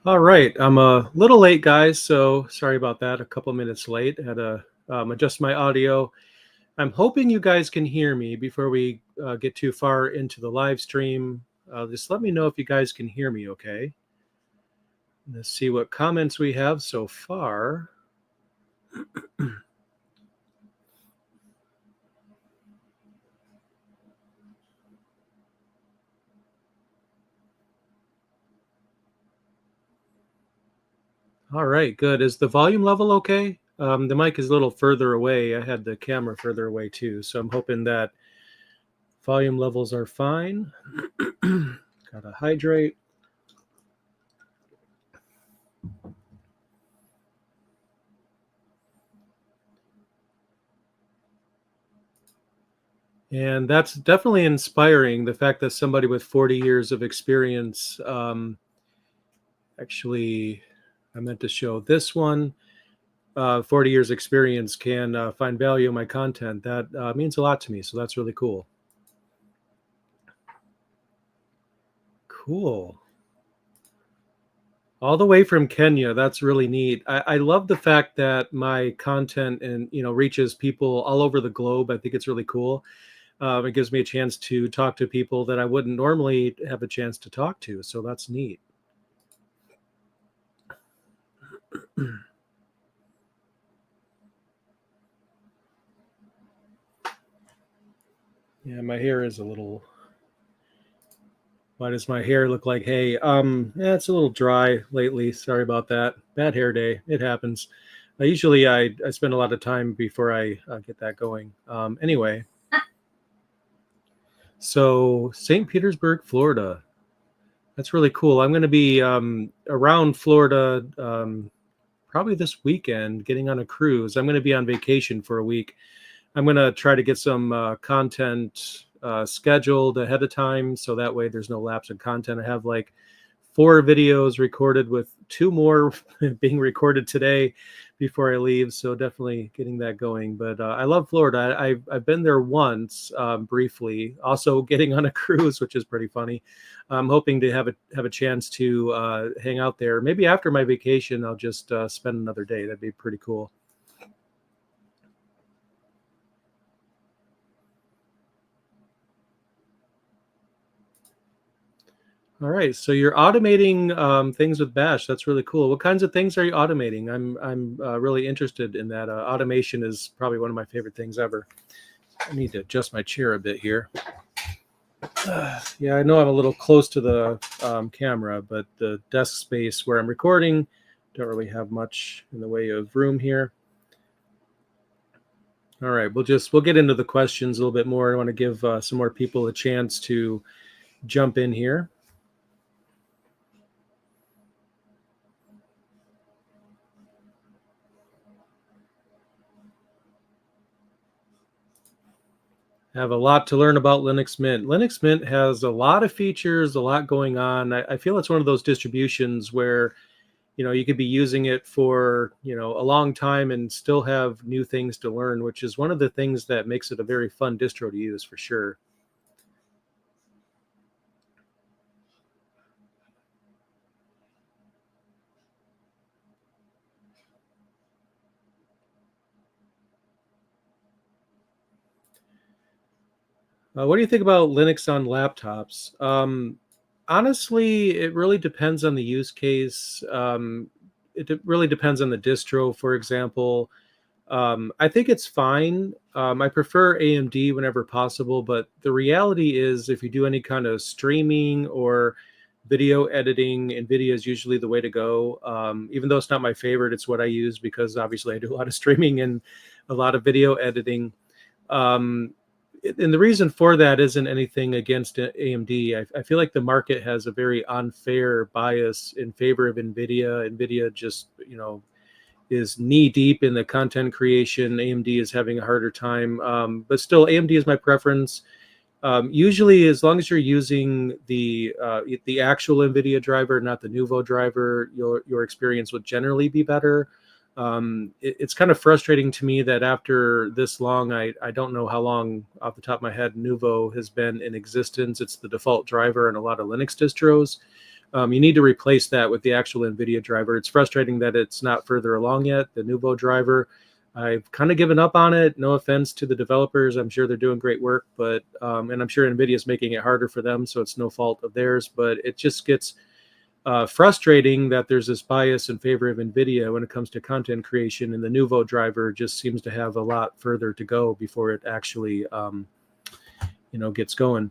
All right, I'm a little late, guys, so sorry about that. A couple minutes late. Had to adjust my audio. I'm hoping you guys can hear me before we get too far into the live stream. Just let me know if you guys can hear me okay. Let's see what comments we have so far. All right, good. Is the volume level okay? The mic is a little further away. I had the camera further away too, so I'm hoping that volume levels are fine. Gotta hydrate. And that's definitely inspiring. The fact that somebody with 40 years of experience, actually, I meant to show this one, 40 years experience can find value in my content. That means a lot to me. So that's really cool. Cool. All the way from Kenya. That's really neat. I love the fact that my content and reaches people all over the globe. I think it's really cool. It gives me a chance to talk to people that I wouldn't normally have a chance to talk to. So that's neat. Yeah, my hair is a little. Why does my hair look like hay? Yeah, it's a little dry lately. Sorry about that. Bad hair day. It happens. Usually, I spend a lot of time before I get that going. Anyway, so St. Petersburg, Florida. That's really cool. I'm going to be around Florida probably this weekend, getting on a cruise. I'm going to be on vacation for a week. I'm going to try to get some content scheduled ahead of time so that way there's no lapse in content. I have like 4 videos recorded with 2 more being recorded today before I leave. So definitely getting that going. But I love Florida. I've been there once briefly, also getting on a cruise, which is pretty funny. I'm hoping to have a chance to hang out there. Maybe after my vacation, I'll just spend another day. That'd be pretty cool. All right, so you're automating things with Bash. That's really cool. What kinds of things are you automating? I'm really interested in that. Automation is probably one of my favorite things ever. I need to adjust my chair a bit here. Yeah, I know I'm a little close to the camera, but the desk space where I'm recording don't really have much in the way of room here. All right, we'll get into the questions a little bit more. I want to give some more people a chance to jump in here. Have a lot to learn about Linux Mint. Linux Mint has a lot of features, a lot going on. I feel it's one of those distributions where, you could be using it for, a long time and still have new things to learn, which is one of the things that makes it a very fun distro to use for sure. What do you think about Linux on laptops? Honestly, it really depends on the use case. Really depends on the distro, for example. I think it's fine. I prefer AMD whenever possible, but the reality is, if you do any kind of streaming or video editing, NVIDIA is usually the way to go. Even though it's not my favorite, it's what I use because obviously I do a lot of streaming and a lot of video editing. Um, and the reason for that isn't anything against AMD. I feel like the market has a very unfair bias in favor of NVIDIA. NVIDIA just, is knee deep in the content creation. AMD is having a harder time, but still, AMD is my preference. Usually, as long as you're using the actual NVIDIA driver, not the Nuvo driver, your experience would generally be better. It's kind of frustrating to me that after this long, I don't know how long off the top of my head Nuvo has been in existence. It's the default driver in a lot of Linux distros. You need to replace that with the actual NVIDIA driver. It's frustrating that it's not further along yet, the Nouveau driver. I've kind of given up on it. No offense to the developers. I'm sure they're doing great work, but and I'm sure NVIDIA is making it harder for them, so it's no fault of theirs. But it just gets frustrating that there's this bias in favor of NVIDIA when it comes to content creation, and the Nouveau driver just seems to have a lot further to go before it actually, gets going.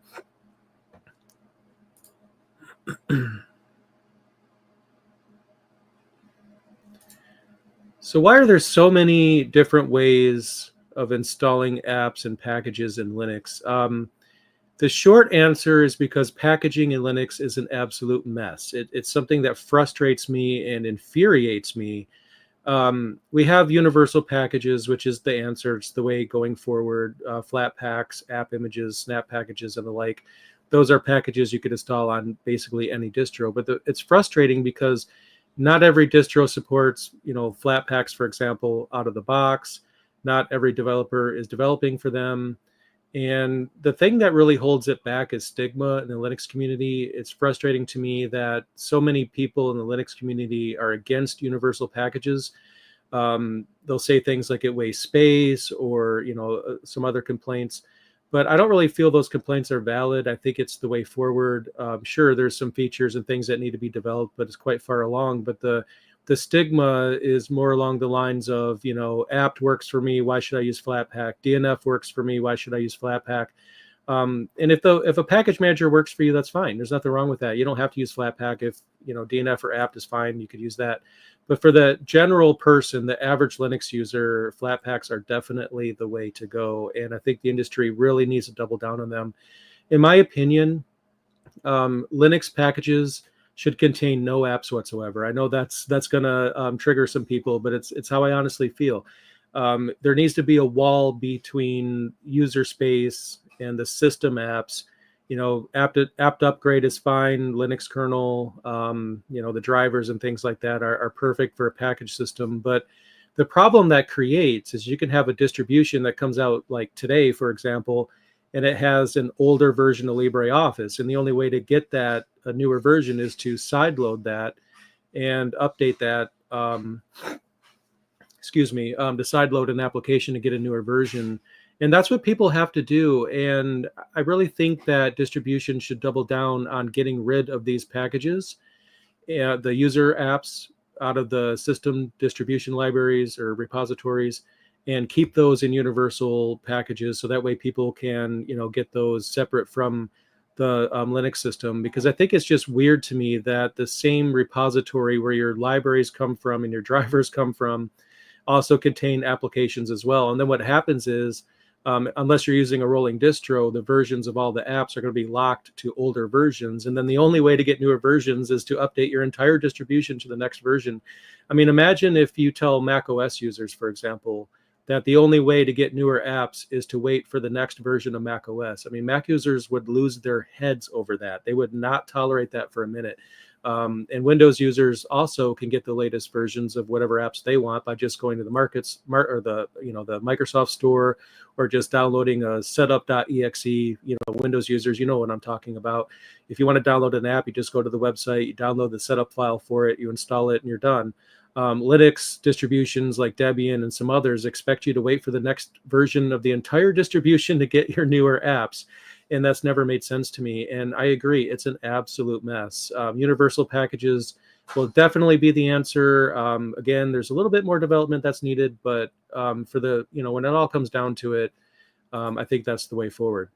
So why are there so many different ways of installing apps and packages in Linux? The short answer is because packaging in Linux is an absolute mess. It's something that frustrates me and infuriates me. We have universal packages, which is the answer. It's the way going forward. Flatpaks, app images, snap packages, and the like. Those are packages you could install on basically any distro. But it's frustrating because not every distro supports, Flatpaks, for example, out of the box. Not every developer is developing for them. And the thing that really holds it back is stigma in the Linux community. It's frustrating to me that so many people in the Linux community are against universal packages. They'll say things like it wastes space or, some other complaints. But I don't really feel those complaints are valid. I think it's the way forward. Sure, there's some features and things that need to be developed, but it's quite far along. But the stigma is more along the lines of, apt works for me, why should I use Flatpak? DNF works for me, why should I use Flatpak? And if a package manager works for you, that's fine. There's nothing wrong with that. You don't have to use Flatpak. If DNF or apt is fine, you could use that. But for the general person, the average Linux user, Flatpaks are definitely the way to go. And I think the industry really needs to double down on them. In my opinion, Linux packages should contain no apps whatsoever. I know that's going to trigger some people, but it's how I honestly feel. There needs to be a wall between user space and the system apps. Apt upgrade is fine. Linux kernel, the drivers and things like that are perfect for a package system. But the problem that creates is you can have a distribution that comes out like today, for example, and it has an older version of LibreOffice. And the only way to get that, a newer version, is to sideload that and update that. To sideload an application to get a newer version. And that's what people have to do. And I really think that distribution should double down on getting rid of these packages, the user apps out of the system distribution libraries or repositories, and keep those in universal packages. So that way people can, get those separate from the Linux system. Because I think it's just weird to me that the same repository where your libraries come from and your drivers come from also contain applications as well. And then what happens is, unless you're using a rolling distro, the versions of all the apps are going to be locked to older versions. And then the only way to get newer versions is to update your entire distribution to the next version. I mean, imagine if you tell Mac OS users, for example, that the only way to get newer apps is to wait for the next version of Mac OS. I mean, Mac users would lose their heads over that. They would not tolerate that for a minute. And Windows users also can get the latest versions of whatever apps they want by just going to the the Microsoft Store, or just downloading a setup.exe. Windows users, you know what I'm talking about. If you want to download an app, you just go to the website, you download the setup file for it, you install it, and you're done. Linux distributions like Debian and some others expect you to wait for the next version of the entire distribution to get your newer apps. And that's never made sense to me. And I agree, it's an absolute mess. Universal packages will definitely be the answer. Again, there's a little bit more development that's needed, but for the, when it all comes down to it, I think that's the way forward.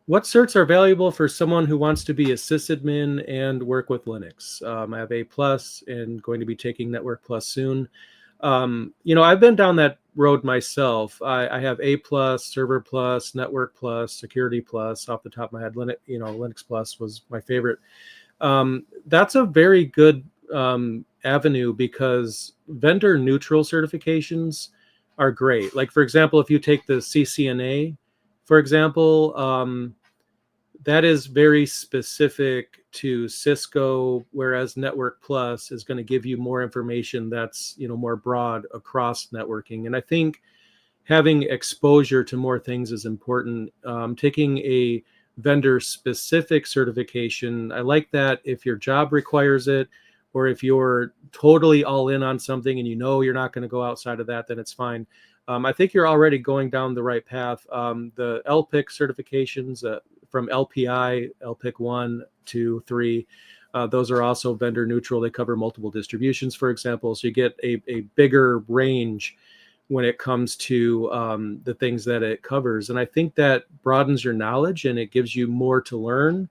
What certs are valuable for someone who wants to be a sysadmin and work with Linux? I have A+ and going to be taking Network Plus soon. I've been down that road myself. I have A+, Server Plus, Network Plus, Security Plus. Off the top of my head, Linux Plus was my favorite. That's a very good avenue because vendor neutral certifications are great. Like, for example, if you take the CCNA, for example, that is very specific to Cisco, whereas Network Plus is going to give you more information that's, more broad across networking. And I think having exposure to more things is important. Taking a vendor specific certification, I like that if your job requires it, or if you're totally all in on something and you know you're not going to go outside of that, then it's fine. I think you're already going down the right path. The LPIC certifications from LPI, LPIC 1, 2, 3, those are also vendor neutral. They cover multiple distributions, for example. So you get a bigger range when it comes to the things that it covers. And I think that broadens your knowledge and it gives you more to learn.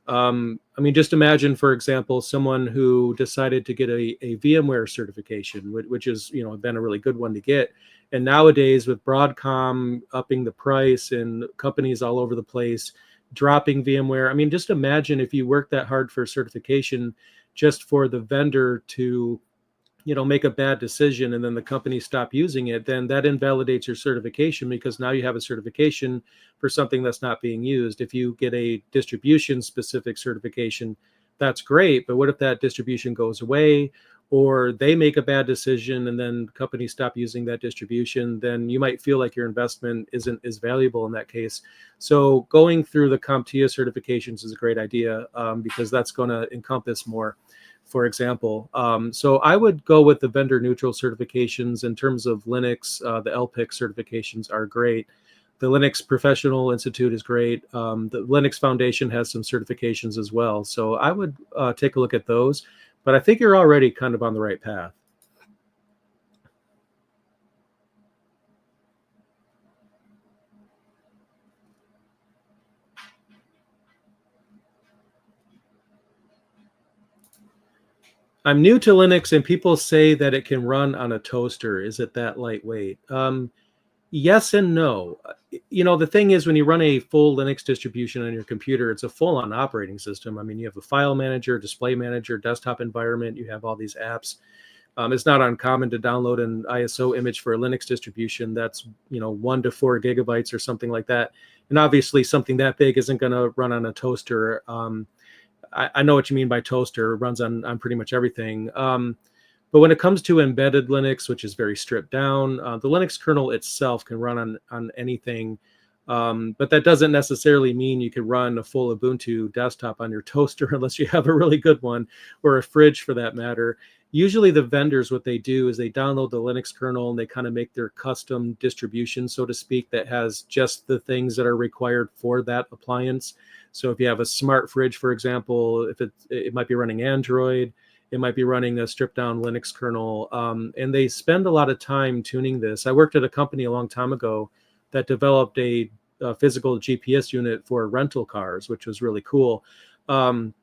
I mean, just imagine, for example, someone who decided to get a VMware certification, which is, been a really good one to get. And nowadays with Broadcom upping the price and companies all over the place dropping VMware, I mean, just imagine if you work that hard for a certification just for the vendor to make a bad decision and then the company stop using it, then that invalidates your certification because now you have a certification for something that's not being used. If you get a distribution specific certification, that's great. But what if that distribution goes away or they make a bad decision and then companies stop using that distribution? Then you might feel like your investment isn't as valuable in that case. So going through the CompTIA certifications is a great idea because that's going to encompass more, for example. So I would go with the vendor neutral certifications. In terms of Linux, the LPIC certifications are great. The Linux Professional Institute is great. The Linux Foundation has some certifications as well. So I would take a look at those, but I think you're already kind of on the right path. I'm new to Linux and people say that it can run on a toaster. Is it that lightweight? Yes and no. The thing is, when you run a full Linux distribution on your computer, it's a full-on operating system. I mean, you have a file manager, display manager, desktop environment. You have all these apps. It's not uncommon to download an ISO image for a Linux distribution that's 1 to 4 gigabytes or something like that. And obviously, something that big isn't going to run on a toaster. I know what you mean by toaster. It runs on pretty much everything. But when it comes to embedded Linux, which is very stripped down, the Linux kernel itself can run on anything. But that doesn't necessarily mean you could run a full Ubuntu desktop on your toaster unless you have a really good one, or a fridge for that matter. Usually the vendors, what they do is they download the Linux kernel and they kind of make their custom distribution, so to speak, that has just the things that are required for that appliance. So if you have a smart fridge, for example, if it might be running Android, it might be running a stripped down Linux kernel. And they spend a lot of time tuning this. I worked at a company a long time ago that developed a physical GPS unit for rental cars, which was really cool. And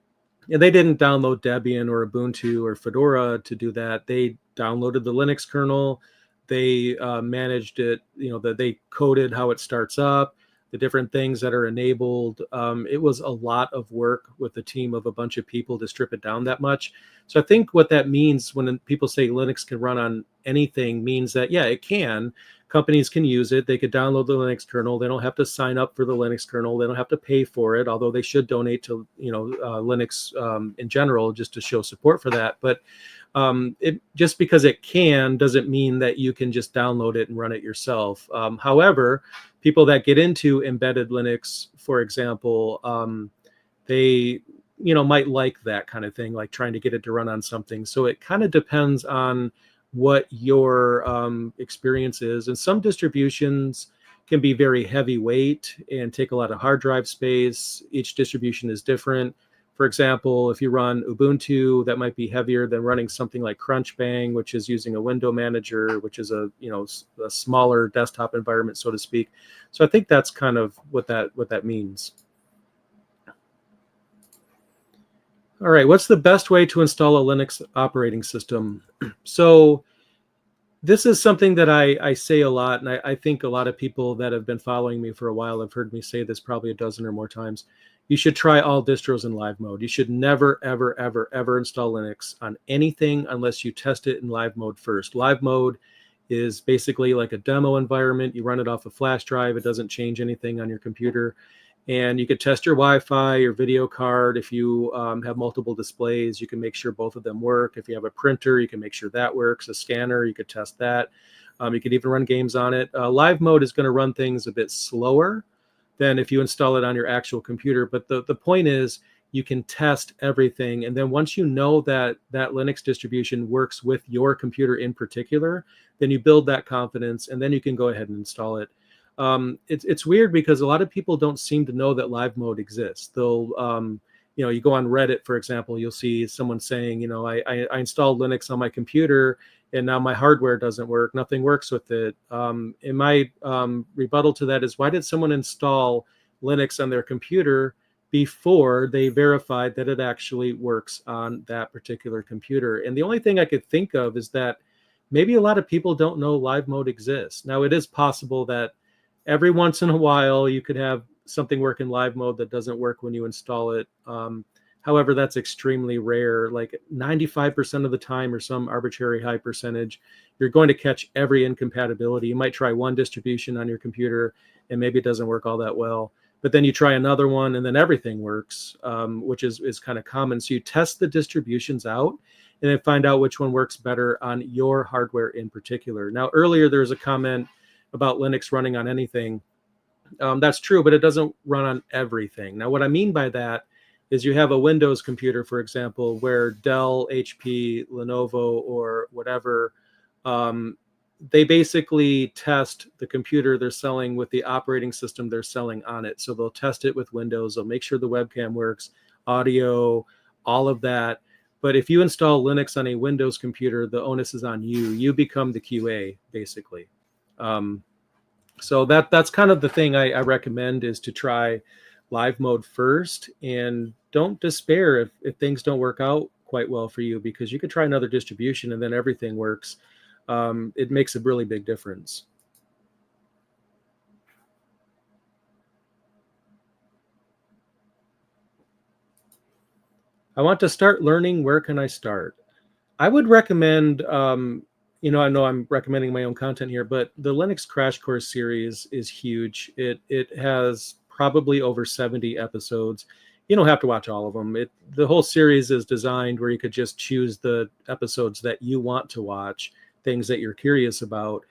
they didn't download Debian or Ubuntu or Fedora to do that. They downloaded the Linux kernel. They managed it, that they coded how it starts up, the different things that are enabled. It was a lot of work with a team of a bunch of people to strip it down that much. So I think what that means when people say Linux can run on anything means that, yeah, it can. Companies can use it. They could download the Linux kernel. They don't have to sign up for the Linux kernel. They don't have to pay for it, although they should donate to Linux in general just to show support for that. But it just because it can doesn't mean that you can just download it and run it yourself. However, people that get into embedded Linux, for example, they might like that kind of thing, like trying to get it to run on something. So it kind of depends on what your experience is. And some distributions can be very heavyweight and take a lot of hard drive space. Each distribution is different. For example, if you run Ubuntu, that might be heavier than running something like Crunchbang, which is using a window manager, which is a smaller desktop environment, so to speak. So I think that's kind of what that means. All right, what's the best way to install a Linux operating system? So this is something that I say a lot, and I think a lot of people that have been following me for a while have heard me say this probably a dozen or more times. You should try all distros in live mode. You should never, ever, ever, ever install Linux on anything unless you test it in live mode first. Live mode is basically like a demo environment. You run it off a flash drive. It doesn't change anything on your computer. And you could test your Wi-Fi, your video card. If you have multiple displays, you can make sure both of them work. If you have a printer, you can make sure that works. A scanner, you could test that. You could even run games on it. Live mode is going to run things a bit slower than if you install it on your actual computer. But the point is, you can test everything. And then once you know that that Linux distribution works with your computer in particular, then you build that confidence, and then you can go ahead and install it. It's weird because a lot of people don't seem to know that live mode exists. They'll, you go on Reddit, for example, you'll see someone saying, I installed Linux on my computer and now my hardware doesn't work. Nothing works with it. And my rebuttal to that is, why did someone install Linux on their computer before they verified that it actually works on that particular computer? And the only thing I could think of is that maybe a lot of people don't know live mode exists. Now, it is possible that every once in a while you could have something work in live mode that doesn't work when you install it. However, that's extremely rare. Like 95% of the time, or some arbitrary high percentage, you're going to catch every incompatibility. You might try one distribution on your computer and maybe it doesn't work all that well. But then you try another one and then everything works, which is kind of common. So you test the distributions out and then find out which one works better on your hardware in particular. Now, earlier there was a comment about Linux running on anything. That's true, but it doesn't run on everything. Now, what I mean by that is you have a Windows computer, for example, where Dell, HP, Lenovo, or whatever, they basically test the computer they're selling with the operating system they're selling on it. So they'll test it with Windows. They'll make sure the webcam works, audio, all of that. But if you install Linux on a Windows computer, the onus is on you. You become the QA, basically. So that's kind of the thing I recommend, is to try live mode first, and don't despair if things don't work out quite well for you, because you could try another distribution and then everything works. It makes a really big difference. I want to start learning. Where can I start? I would recommend, I know I'm recommending my own content here, but the Linux Crash Course series is huge. It has probably over 70 episodes. You don't have to watch all of them. The whole series is designed where you could just choose the episodes that you want to watch, things that you're curious about.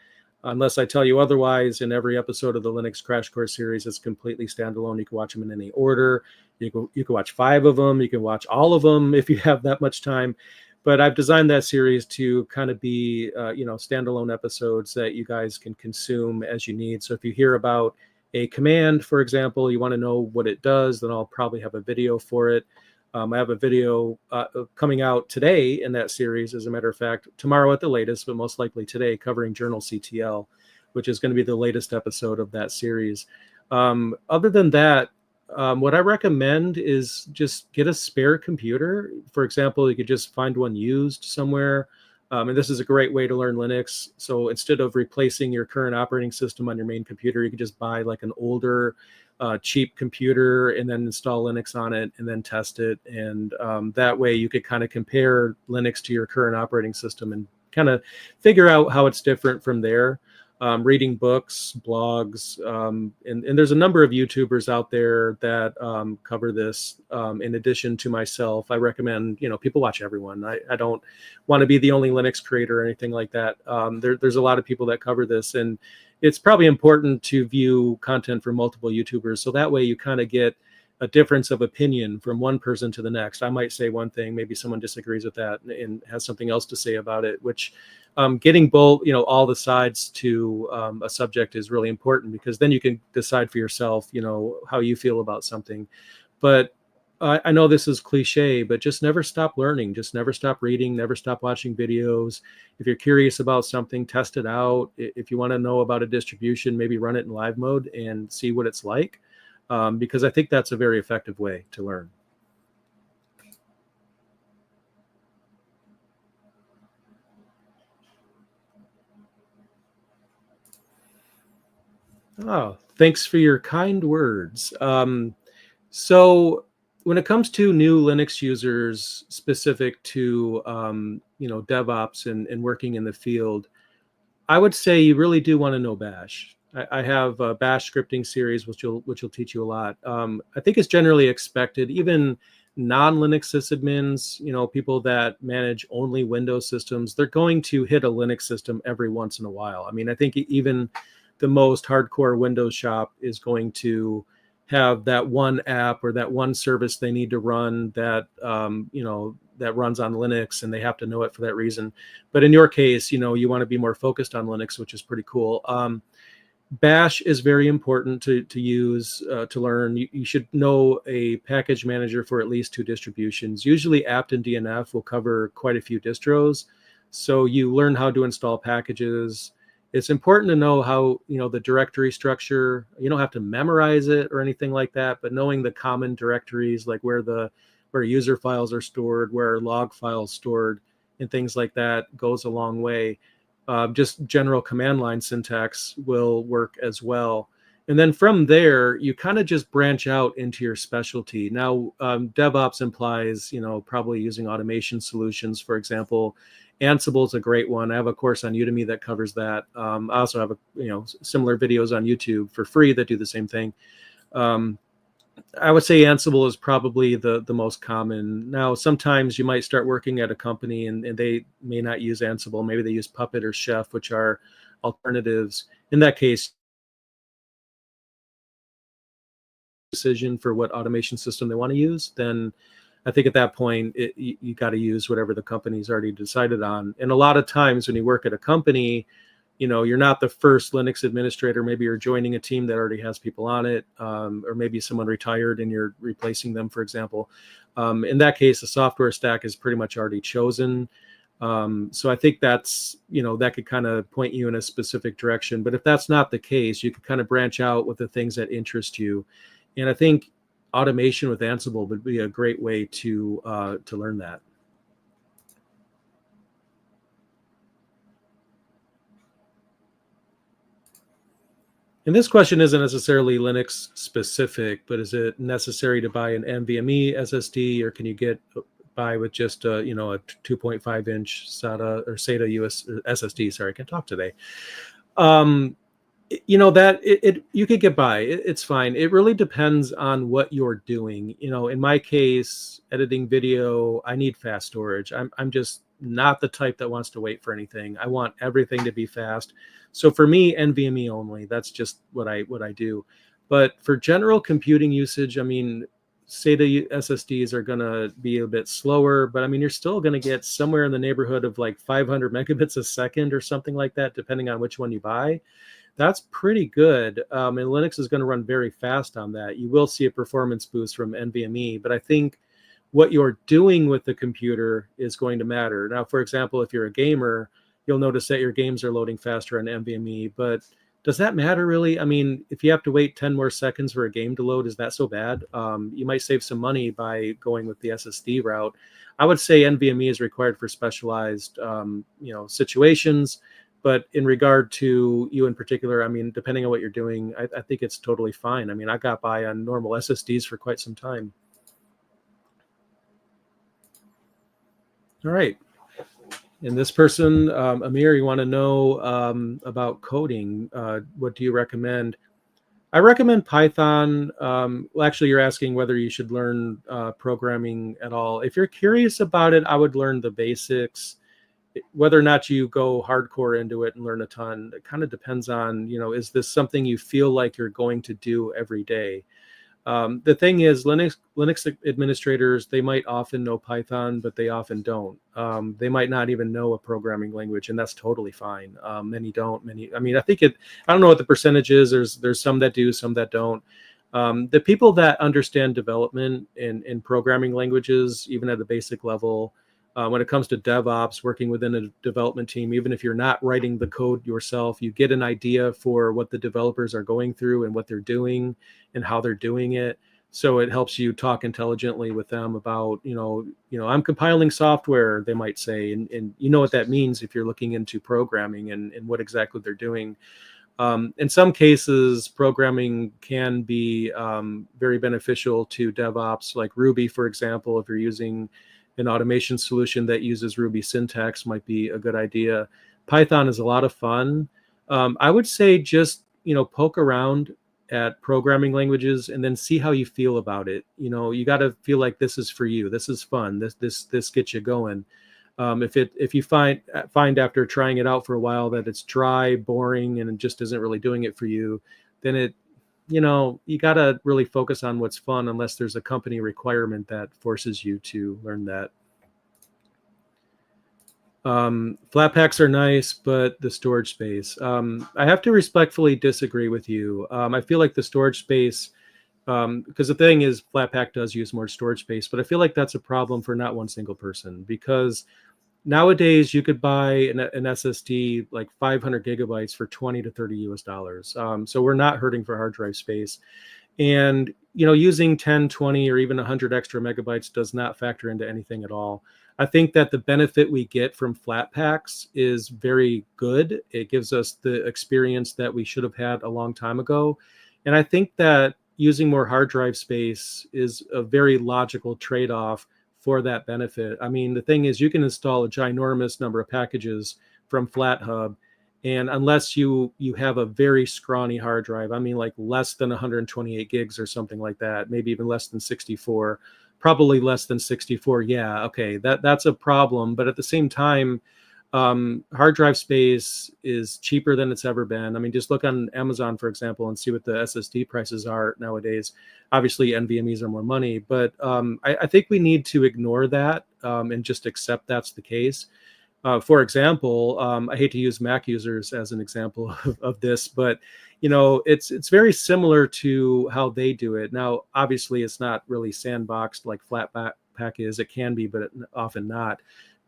Unless I tell you otherwise, in every episode of the Linux Crash Course series, it's completely standalone. You can watch them in any order. You can watch 5 of them. You can watch all of them if you have that much time. But I've designed that series to kind of be, standalone episodes that you guys can consume as you need. So if you hear about a command, for example, you want to know what it does, then I'll probably have a video for it. I have a video coming out today in that series, as a matter of fact, tomorrow at the latest, but most likely today, covering journalctl, which is going to be the latest episode of that series. Other than that, what I recommend is just get a spare computer. For example, you could just find one used somewhere. And this is a great way to learn Linux. So instead of replacing your current operating system on your main computer, you could just buy like an older, cheap computer and then install Linux on it and then test it. And that way you could kind of compare Linux to your current operating system and kind of figure out how it's different from there. Reading books, blogs, and there's a number of YouTubers out there that cover this. In addition to myself, I recommend, people watch everyone. I don't want to be the only Linux creator or anything like that. There's a lot of people that cover this, and it's probably important to view content from multiple YouTubers, so that way you kind of get a difference of opinion from one person to the next. I might say one thing, maybe someone disagrees with that and has something else to say about it, which getting both, all the sides to a subject is really important, because then you can decide for yourself, how you feel about something. But I know this is cliche, but just never stop learning. Just never stop reading, never stop watching videos. If you're curious about something, test it out. If you want to know about a distribution, maybe run it in live mode and see what it's like. Because I think that's a very effective way to learn. Oh, thanks for your kind words. So when it comes to new Linux users specific to, DevOps and working in the field, I would say you really do want to know Bash. I have a Bash scripting series, which will teach you a lot. I think it's generally expected, even non-Linux sysadmins, people that manage only Windows systems, they're going to hit a Linux system every once in a while. I mean, I think even the most hardcore Windows shop is going to have that one app or that one service they need to run that that runs on Linux, and they have to know it for that reason. But in your case, you want to be more focused on Linux, which is pretty cool. Bash is very important to use, to learn. You should know a package manager for at least 2 distributions. Usually apt and DNF will cover quite a few distros. So you learn how to install packages. It's important to know how, the directory structure. You don't have to memorize it or anything like that, but knowing the common directories, like where user files are stored, where log files stored, and things like that goes a long way. Just general command line syntax will work as well. And then from there, you kind of just branch out into your specialty. Now, DevOps implies, probably using automation solutions. For example, Ansible is a great one. I have a course on Udemy that covers that. I also have similar videos on YouTube for free that do the same thing. I would say Ansible is probably the most common. Now, sometimes you might start working at a company and they may not use Ansible. Maybe they use Puppet or Chef, which are alternatives. In that case, decision for what automation system they want to use, then I think at that point, you got to use whatever the company's already decided on. And a lot of times when you work at a company, you're not the first Linux administrator. Maybe you're joining a team that already has people on it, or maybe someone retired and you're replacing them, for example. In that case, the software stack is pretty much already chosen. So I think that's, that could kind of point you in a specific direction. But if that's not the case, you could kind of branch out with the things that interest you. And I think automation with Ansible would be a great way to learn that. And this question isn't necessarily Linux specific, but is it necessary to buy an NVMe SSD, or can you get by with just a 2.5 inch SATA or SATA US SSD? Sorry, I can't talk today. You could get by. It's fine. It really depends on what you're doing. In my case, editing video, I need fast storage. I'm just not the type that wants to wait for anything. I want everything to be fast. So for me, NVMe only. That's just what I do. But for general computing usage, I mean, SATA SSDs are going to be a bit slower, but I mean, you're still going to get somewhere in the neighborhood of like 500 megabits a second or something like that, depending on which one you buy. That's pretty good. And Linux is going to run very fast on that. You will see a performance boost from NVMe, but I think what you're doing with the computer is going to matter. Now, for example, if you're a gamer, you'll notice that your games are loading faster on NVMe, but does that matter really? I mean, if you have to wait 10 more seconds for a game to load, is that so bad? You might save some money by going with the SSD route. I would say NVMe is required for specialized, situations. But in regard to you in particular, I mean, depending on what you're doing, I think it's totally fine. I mean, I got by on normal SSDs for quite some time. All right. And this person, Amir, you want to know about coding. What do you recommend? I recommend Python. Well, actually, you're asking whether you should learn programming at all. If you're curious about it, I would learn the basics. Whether or not you go hardcore into it and learn a ton, it kind of depends on, is this something you feel like you're going to do every day? The thing is, Linux administrators, they might often know Python, but they often don't. They might not even know a programming language, and that's totally fine. Many don't. I mean, I don't know what the percentage is. There's some that do, some that don't. The people that understand development in programming languages, even at a basic level, when it comes to DevOps, working within a development team, even if you're not writing the code yourself, you get an idea for what the developers are going through and what they're doing and how they're doing it. So it helps you talk intelligently with them about, I'm compiling software, they might say, and you know what that means if you're looking into programming and what exactly they're doing. In some cases, programming can be very beneficial to DevOps, like Ruby, for example. If you're using an automation solution that uses Ruby syntax, might be a good idea. Python is a lot of fun. I would say just, poke around at programming languages and then see how you feel about it. You got to feel like this is for you. This is fun. This gets you going. If you find after trying it out for a while that it's dry, boring, and it just isn't really doing it for you, then you got to really focus on what's fun, unless there's a company requirement that forces you to learn that. Flat packs are nice, but the storage space. I have to respectfully disagree with you. I feel like the storage space, because the thing is, Flatpak does use more storage space, but I feel like that's a problem for not one single person, because nowadays you could buy an SSD like 500 gigabytes for 20 to 30 US dollars. So we're not hurting for hard drive space. And using 10, 20, or even 100 extra megabytes does not factor into anything at all. I think that the benefit we get from flat packs is very good. It gives us the experience that we should have had a long time ago. And I think that using more hard drive space is a very logical trade-off for that benefit. I mean, the thing is, you can install a ginormous number of packages from FlatHub, and unless you have a very scrawny hard drive, I mean, like less than 128 gigs or something like that, maybe even less than 64, probably less than 64. Yeah, okay, that's a problem. But at the same time, hard drive space is cheaper than it's ever been. I mean, just look on Amazon, for example, and see what the SSD prices are nowadays. Obviously, NVMe's are more money, but I think we need to ignore that and just accept that's the case. For example, I hate to use Mac users as an example of this, but it's very similar to how they do it. Now, obviously, it's not really sandboxed like Flatpak is. It can be, but often not.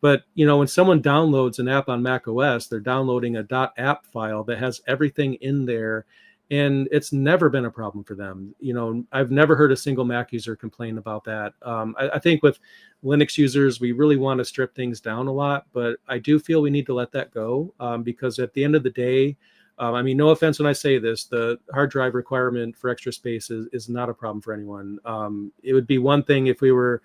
But when someone downloads an app on Mac OS, they're downloading a .app file that has everything in there, and it's never been a problem for them. I've never heard a single Mac user complain about that. I think with Linux users, we really want to strip things down a lot, but I do feel we need to let that go, because at the end of the day, I mean, no offense when I say this, the hard drive requirement for extra space is not a problem for anyone. It would be one thing if we were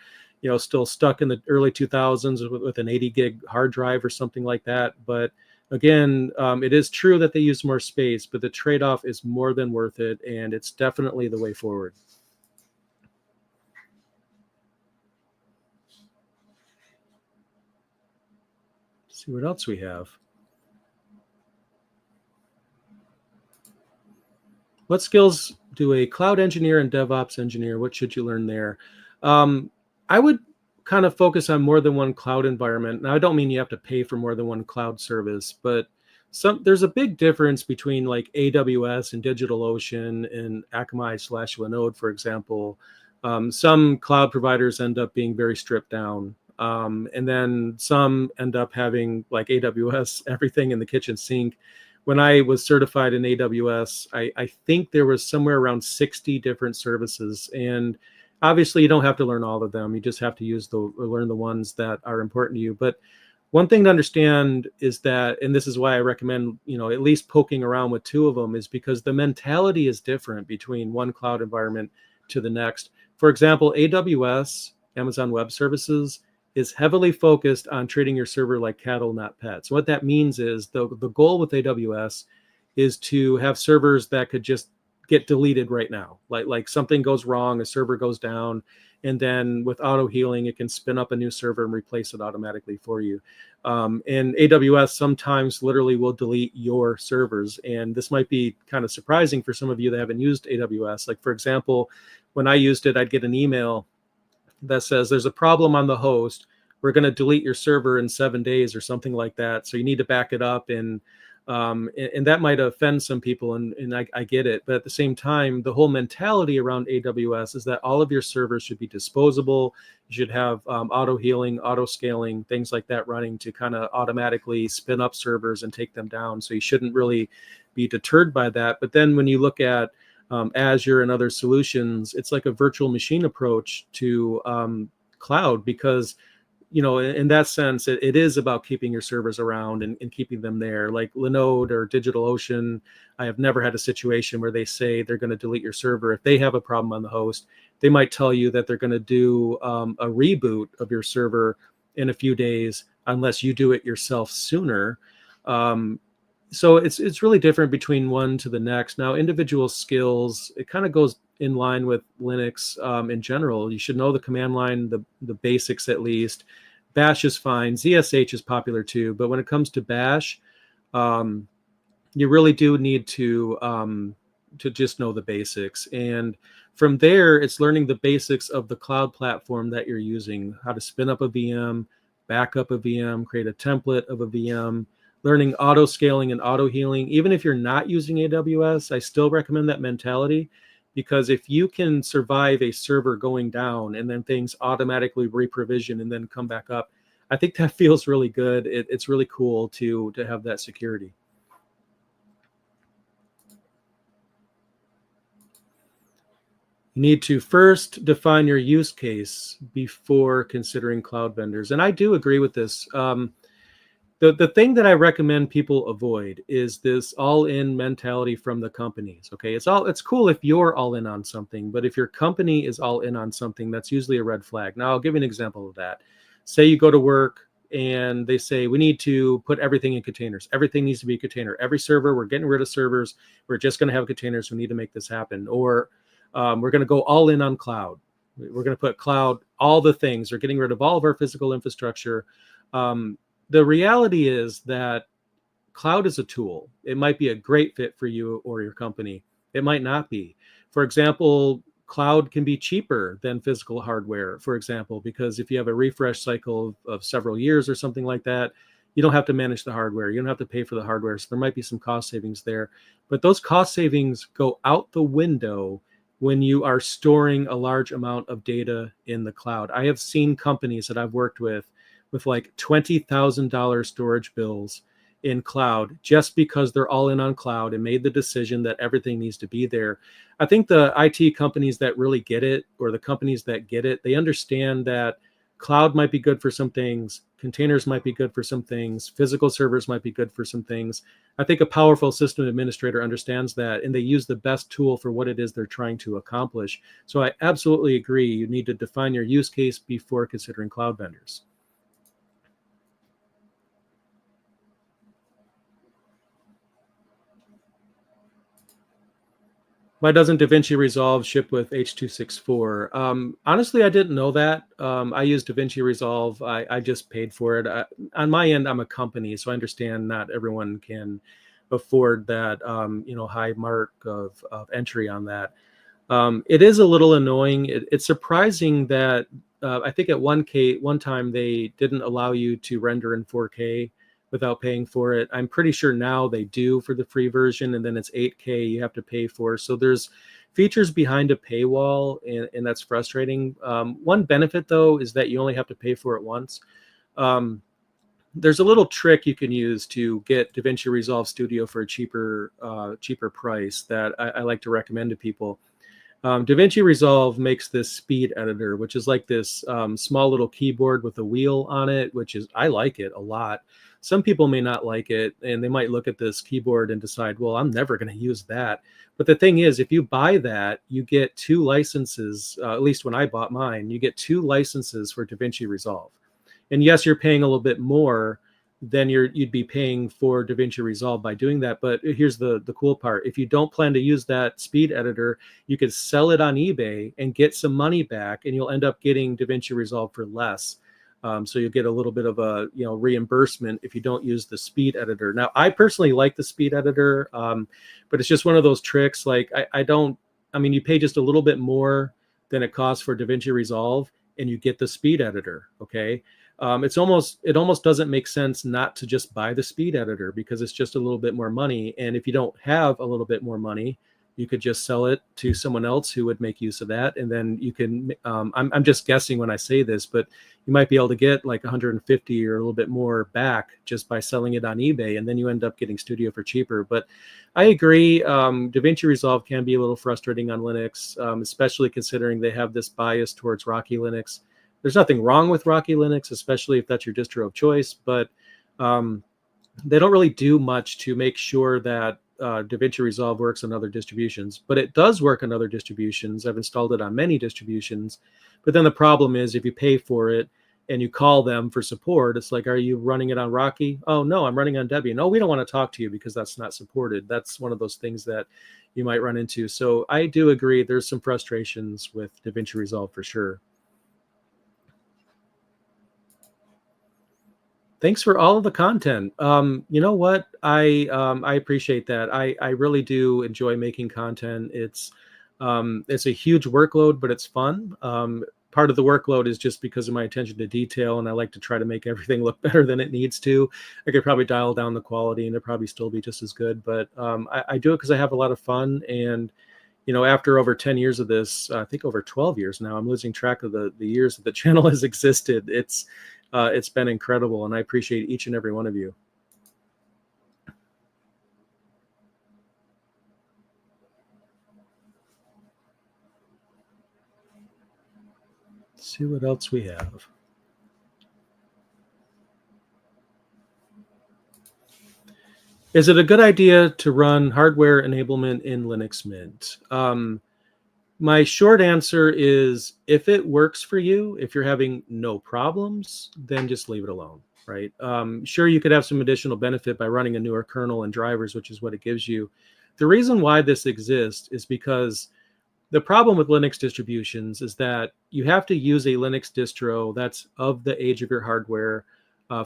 still stuck in the early 2000s with an 80 gig hard drive or something like that. But again, it is true that they use more space, but the trade-off is more than worth it, and it's definitely the way forward. Let's see what else we have. What skills do a cloud engineer and DevOps engineer? What should you learn there? I would kind of focus on more than one cloud environment. Now, I don't mean you have to pay for more than one cloud service, but there's a big difference between like AWS and DigitalOcean and Akamai/Linode, for example. Some cloud providers end up being very stripped down. And then some end up having, like AWS, everything in the kitchen sink. When I was certified in AWS, I think there was somewhere around 60 different services. And obviously, you don't have to learn all of them. You just have to learn the ones that are important to you. But one thing to understand is that, and this is why I recommend, at least poking around with two of them, is because the mentality is different between one cloud environment to the next. For example, AWS, Amazon Web Services, is heavily focused on treating your server like cattle, not pets. What that means is the goal with AWS is to have servers that could just get deleted right now. Like something goes wrong, a server goes down, and then with auto healing, it can spin up a new server and replace it automatically for you. And AWS sometimes literally will delete your servers. And this might be kind of surprising for some of you that haven't used AWS. Like, for example, when I used it, I'd get an email that says there's a problem on the host. We're going to delete your server in 7 days or something like that. So you need to back it up. And that might offend some people, and I get it. But at the same time, the whole mentality around AWS is that all of your servers should be disposable. You should have auto healing, auto scaling, things like that running to kind of automatically spin up servers and take them down. So you shouldn't really be deterred by that. But then when you look at Azure and other solutions, it's like a virtual machine approach to cloud, because in that sense, it is about keeping your servers around and keeping them there. Like Linode or DigitalOcean, I have never had a situation where they say they're going to delete your server. If they have a problem on the host, they might tell you that they're going to do a reboot of your server in a few days, unless you do it yourself sooner. So it's really different between one to the next. Now, individual skills, it kind of goes in line with Linux in general. You should know the command line, the basics at least. Bash is fine. ZSH is popular too, but when it comes to Bash, um, you really do need to just know the basics. And from there, it's learning the basics of the cloud platform that you're using, how to spin up a VM, back up a VM, create a template of a VM, learning auto scaling and auto healing. Even if you're not using AWS, I still recommend that mentality, because if you can survive a server going down and then things automatically reprovision and then come back up, I think that feels really good. It's really cool to have that security. You need to first define your use case before considering cloud vendors. And I do agree with this. The thing that I recommend people avoid is this all-in mentality from the companies. Okay, it's cool if you're all in on something, but if your company is all in on something, that's usually a red flag. Now, I'll give you an example of that. Say you go to work and they say we need to put everything in containers. Everything needs to be a container. Every server, we're getting rid of servers. We're just going to have containers. We need to make this happen. Or we're going to go all in on cloud. We're going to put cloud, all the things. We're getting rid of all of our physical infrastructure. The reality is that cloud is a tool. It might be a great fit for you or your company. It might not be. For example, cloud can be cheaper than physical hardware, for example, because if you have a refresh cycle of several years or something like that, you don't have to manage the hardware. You don't have to pay for the hardware. So there might be some cost savings there. But those cost savings go out the window when you are storing a large amount of data in the cloud. I have seen companies that I've worked with like $20,000 storage bills in cloud just because they're all in on cloud and made the decision that everything needs to be there. I think the IT companies that really get it, or the companies that get it, they understand that cloud might be good for some things, containers might be good for some things, physical servers might be good for some things. I think a powerful system administrator understands that, and they use the best tool for what it is they're trying to accomplish. So I absolutely agree. You need to define your use case before considering cloud vendors. Why doesn't DaVinci Resolve ship with H.264? Honestly, I didn't know that. I use DaVinci Resolve. I just paid for it. On my end, I'm a company, so I understand not everyone can afford that high mark of entry on that. It is a little annoying. It's surprising that I think at one time they didn't allow you to render in 4K without paying for it. I'm pretty sure now they do for the free version, and then it's 8K you have to pay for. So there's features behind a paywall, and that's frustrating. One benefit though is that you only have to pay for it once. Um, there's a little trick you can use to get DaVinci Resolve Studio for a cheaper price that I like to recommend to people. DaVinci Resolve makes this speed editor, which is like this small little keyboard with a wheel on it, which is, I like it a lot. Some people may not like it, and they might look at this keyboard and decide, well, I'm never going to use that. But the thing is, if you buy that, you get two licenses, at least when I bought mine, you get two licenses for DaVinci Resolve. And yes, you're paying a little bit more than you'd be paying for DaVinci Resolve by doing that. But here's the cool part. If you don't plan to use that speed editor, you could sell it on eBay and get some money back, and you'll end up getting DaVinci Resolve for less. So you'll get a little bit of a reimbursement if you don't use the speed editor. Now, I personally like the speed editor, but it's just one of those tricks. Like I mean, you pay just a little bit more than it costs for DaVinci Resolve, and you get the speed editor. Okay. It almost doesn't make sense not to just buy the speed editor, because it's just a little bit more money. And if you don't have a little bit more money, you could just sell it to someone else who would make use of that. And then you can, I'm just guessing when I say this, but you might be able to get like 150 or a little bit more back just by selling it on eBay. And then you end up getting Studio for cheaper. But I agree. DaVinci Resolve can be a little frustrating on Linux, especially considering they have this bias towards Rocky Linux. There's nothing wrong with Rocky Linux, especially if that's your distro of choice, but they don't really do much to make sure that DaVinci Resolve works on other distributions. But it does work on other distributions. I've installed it on many distributions. But then the problem is, if you pay for it, and you call them for support, it's like, are you running it on Rocky? Oh, no, I'm running on Debian. No, we don't want to talk to you because that's not supported. That's one of those things that you might run into. So I do agree there's some frustrations with DaVinci Resolve for sure. Thanks for all of the content. You know what? I appreciate that. I really do enjoy making content. It's a huge workload, but it's fun. Part of the workload is just because of my attention to detail, and I like to try to make everything look better than it needs to. I could probably dial down the quality, and it'd probably still be just as good. But I do it because I have a lot of fun, and after over 10 years of this, I think over 12 years now, I'm losing track of the years that the channel has existed. It's been incredible, and I appreciate each and every one of you. Let's see what else we have. Is it a good idea to run hardware enablement in Linux Mint? My short answer is, if it works for you, if you're having no problems, then just leave it alone, right? Sure, you could have some additional benefit by running a newer kernel and drivers, which is what it gives you. The reason why this exists is because the problem with Linux distributions is that you have to use a Linux distro that's of the age of your hardware.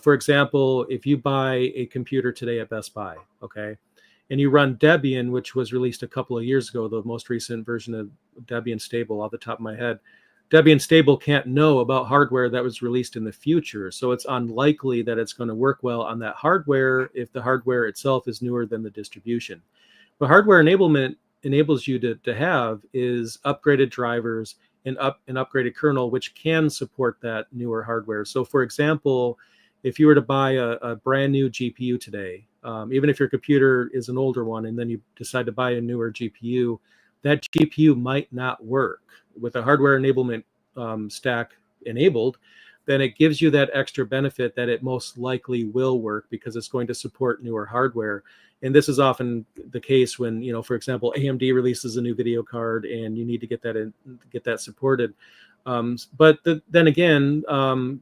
For example, if you buy a computer today at Best Buy, okay, and you run Debian, which was released a couple of years ago, the most recent version of Debian Stable off the top of my head, Debian Stable can't know about hardware that was released in the future. So it's unlikely that it's going to work well on that hardware if the hardware itself is newer than the distribution. But hardware enablement enables you to have is upgraded drivers and an upgraded kernel, which can support that newer hardware. So for example, if you were to buy a brand new GPU today, even if your computer is an older one and then you decide to buy a newer GPU, that GPU might not work. With a hardware enablement stack enabled, then it gives you that extra benefit that it most likely will work because it's going to support newer hardware. And this is often the case when, for example, AMD releases a new video card and you need to get that supported. But then again,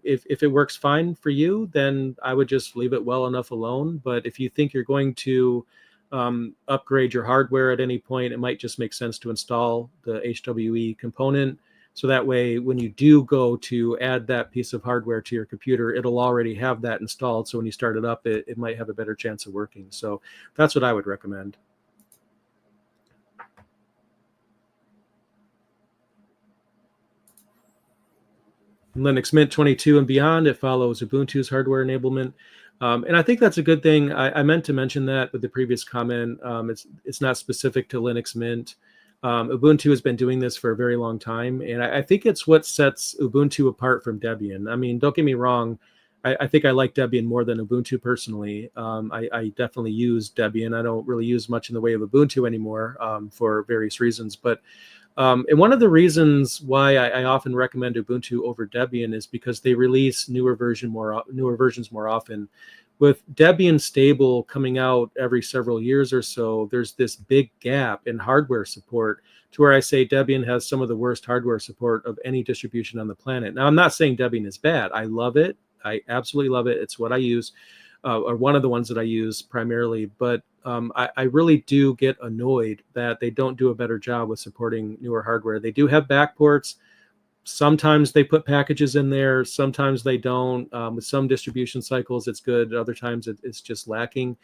if it works fine for you, then I would just leave it well enough alone. But if you think you're going to upgrade your hardware at any point, it might just make sense to install the HWE component. So that way, when you do go to add that piece of hardware to your computer, it'll already have that installed. So when you start it up, it might have a better chance of working. So that's what I would recommend. In Linux Mint 22 and beyond, it follows Ubuntu's hardware enablement. And I think that's a good thing. I meant to mention that with the previous comment. It's not specific to Linux Mint. Ubuntu has been doing this for a very long time, and I think it's what sets Ubuntu apart from Debian. I mean, don't get me wrong. I think I like Debian more than Ubuntu personally. I definitely use Debian. I don't really use much in the way of Ubuntu anymore for various reasons. But and one of the reasons why I often recommend Ubuntu over Debian is because they release newer versions more often. With Debian Stable coming out every several years or so, there's this big gap in hardware support to where I say Debian has some of the worst hardware support of any distribution on the planet. Now, I'm not saying Debian is bad. I love it. I absolutely love it. It's what I use, or one of the ones that I use primarily. But I really do get annoyed that they don't do a better job with supporting newer hardware. They do have backports. Sometimes they put packages in there. Sometimes they don't. With some distribution cycles, it's good. Other times, it's just lacking.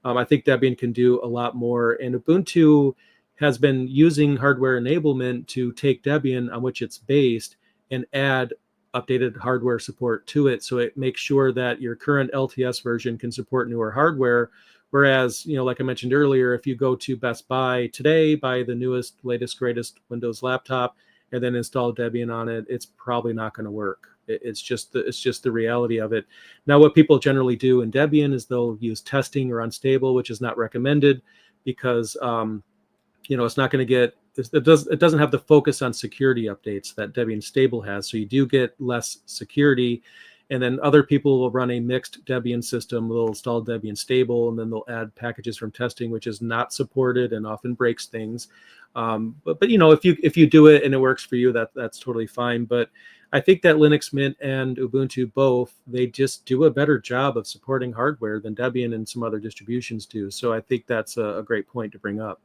I think Debian can do a lot more. And Ubuntu has been using hardware enablement to take Debian, on which it's based, and add updated hardware support to it. So it makes sure that your current LTS version can support newer hardware. Whereas, like I mentioned earlier, if you go to Best Buy today, buy the newest, latest, greatest Windows laptop, and then install Debian on it, it's probably not going to work. It's just the reality of it. Now, what people generally do in Debian is they'll use testing or unstable, which is not recommended because it's not going to get it doesn't have the focus on security updates that Debian Stable has. So you do get less security. And then other people will run a mixed Debian system. They'll install Debian Stable, and then they'll add packages from testing, which is not supported and often breaks things. But if you do it and it works for you, that's totally fine. But I think that Linux Mint and Ubuntu both, they just do a better job of supporting hardware than Debian and some other distributions do. So I think that's a great point to bring up.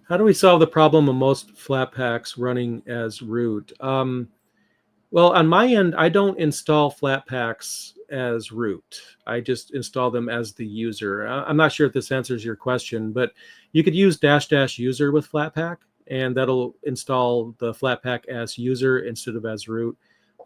How do we solve the problem of most Flatpaks running as root? Well, on my end, I don't install Flatpaks as root. I just install them as the user. I'm not sure if this answers your question, but you could use dash dash user with Flatpak, and that'll install the Flatpak as user instead of as root.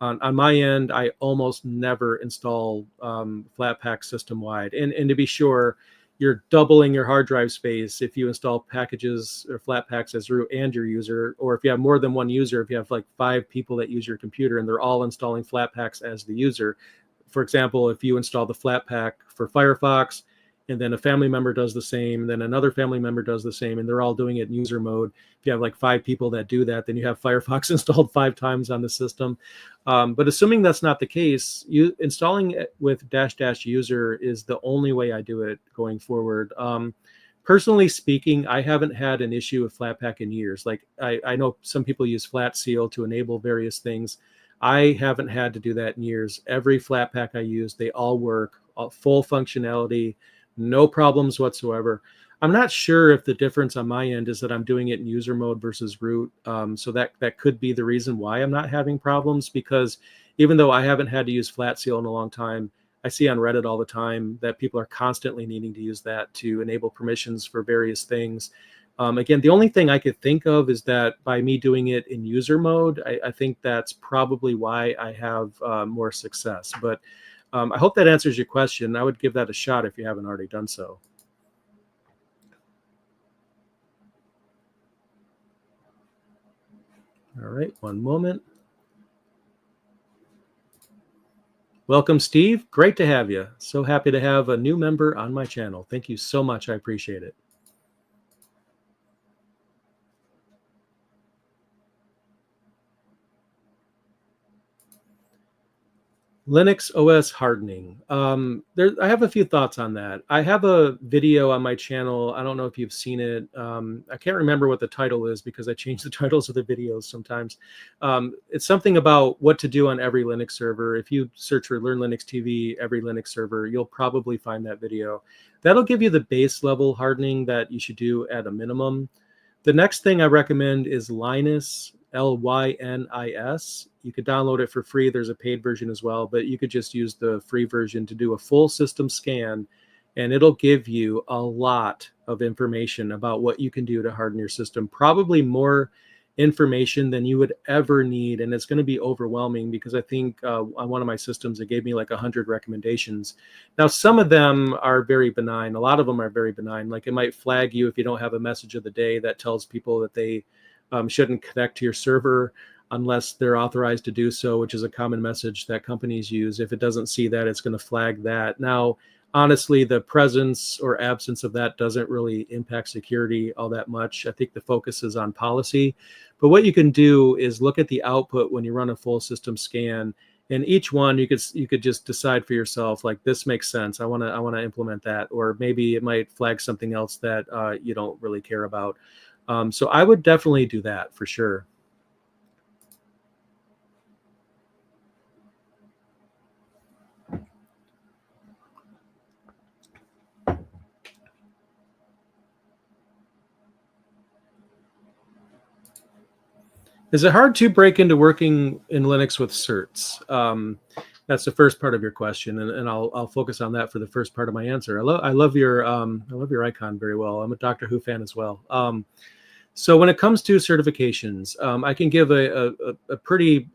On my end, I almost never install Flatpak system wide. And to be sure, you're doubling your hard drive space if you install packages or Flatpaks as root and your user, or if you have more than one user, if you have like 5 people that use your computer and they're all installing Flatpaks as the user. For example, if you install the Flatpak for Firefox, and then a family member does the same, and then another family member does the same, and they're all doing it in user mode. If you have like 5 people that do that, then you have Firefox installed 5 times on the system. But assuming that's not the case, installing it with dash dash user is the only way I do it going forward. Personally speaking, I haven't had an issue with Flatpak in years. Like I know some people use Flatseal to enable various things. I haven't had to do that in years. Every Flatpak I use, they all work, full functionality, no problems whatsoever. I'm not sure if the difference on my end is that I'm doing it in user mode versus root. So that could be the reason why I'm not having problems, because even though I haven't had to use Flatseal in a long time, I see on Reddit all the time that people are constantly needing to use that to enable permissions for various things. Again, the only thing I could think of is that by me doing it in user mode, I think that's probably why I have more success. But I hope that answers your question. I would give that a shot if you haven't already done so. All right, one moment. Welcome, Steve. Great to have you. So happy to have a new member on my channel. Thank you so much. I appreciate it. Linux OS hardening. I have a few thoughts on that. I have a video on my channel. I don't know if you've seen it. I can't remember what the title is because I change the titles of the videos sometimes. It's something about what to do on every Linux server. If you search for Learn Linux TV, every Linux server, you'll probably find that video. That'll give you the base level hardening that you should do at a minimum. The next thing I recommend is Lynis, Lynis. You could download it for free. There's a paid version as well, but you could just use the free version to do a full system scan, and it'll give you a lot of information about what you can do to harden your system. Probably more information than you would ever need, and it's going to be overwhelming because I think on one of my systems it gave me like 100 recommendations. Now some of them are very benign. A lot of them are very benign. Like it might flag you if you don't have a message of the day that tells people that they shouldn't connect to your server unless they're authorized to do so, which is a common message that companies use. If it doesn't see that, it's going to flag that. Now, honestly, the presence or absence of that doesn't really impact security all that much. I think the focus is on policy. But what you can do is look at the output when you run a full system scan. And each one you could just decide for yourself, like this makes sense. I want to implement that, or maybe it might flag something else that you don't really care about. So I would definitely do that for sure. Is it hard to break into working in Linux with certs? That's the first part of your question, and I'll focus on that for the first part of my answer. I love your icon very well. I'm a Doctor Who fan as well. So when it comes to certifications, I can give a pretty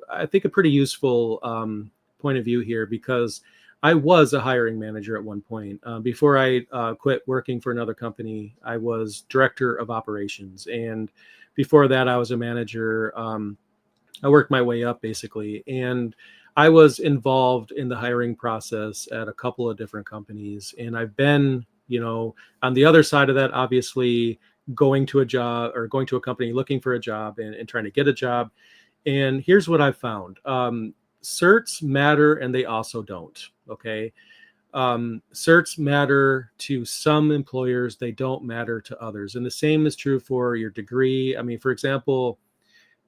useful point of view here, because I was a hiring manager at one point. Before I quit working for another company, I was director of operations, and before that, I was a manager. I worked my way up basically, and I was involved in the hiring process at a couple of different companies, and I've been, on the other side of that, obviously going to a job or going to a company looking for a job and trying to get a job. And here's what I've found. Certs matter and they also don't. Okay. Certs matter to some employers, they don't matter to others. And the same is true for your degree. I mean, for example,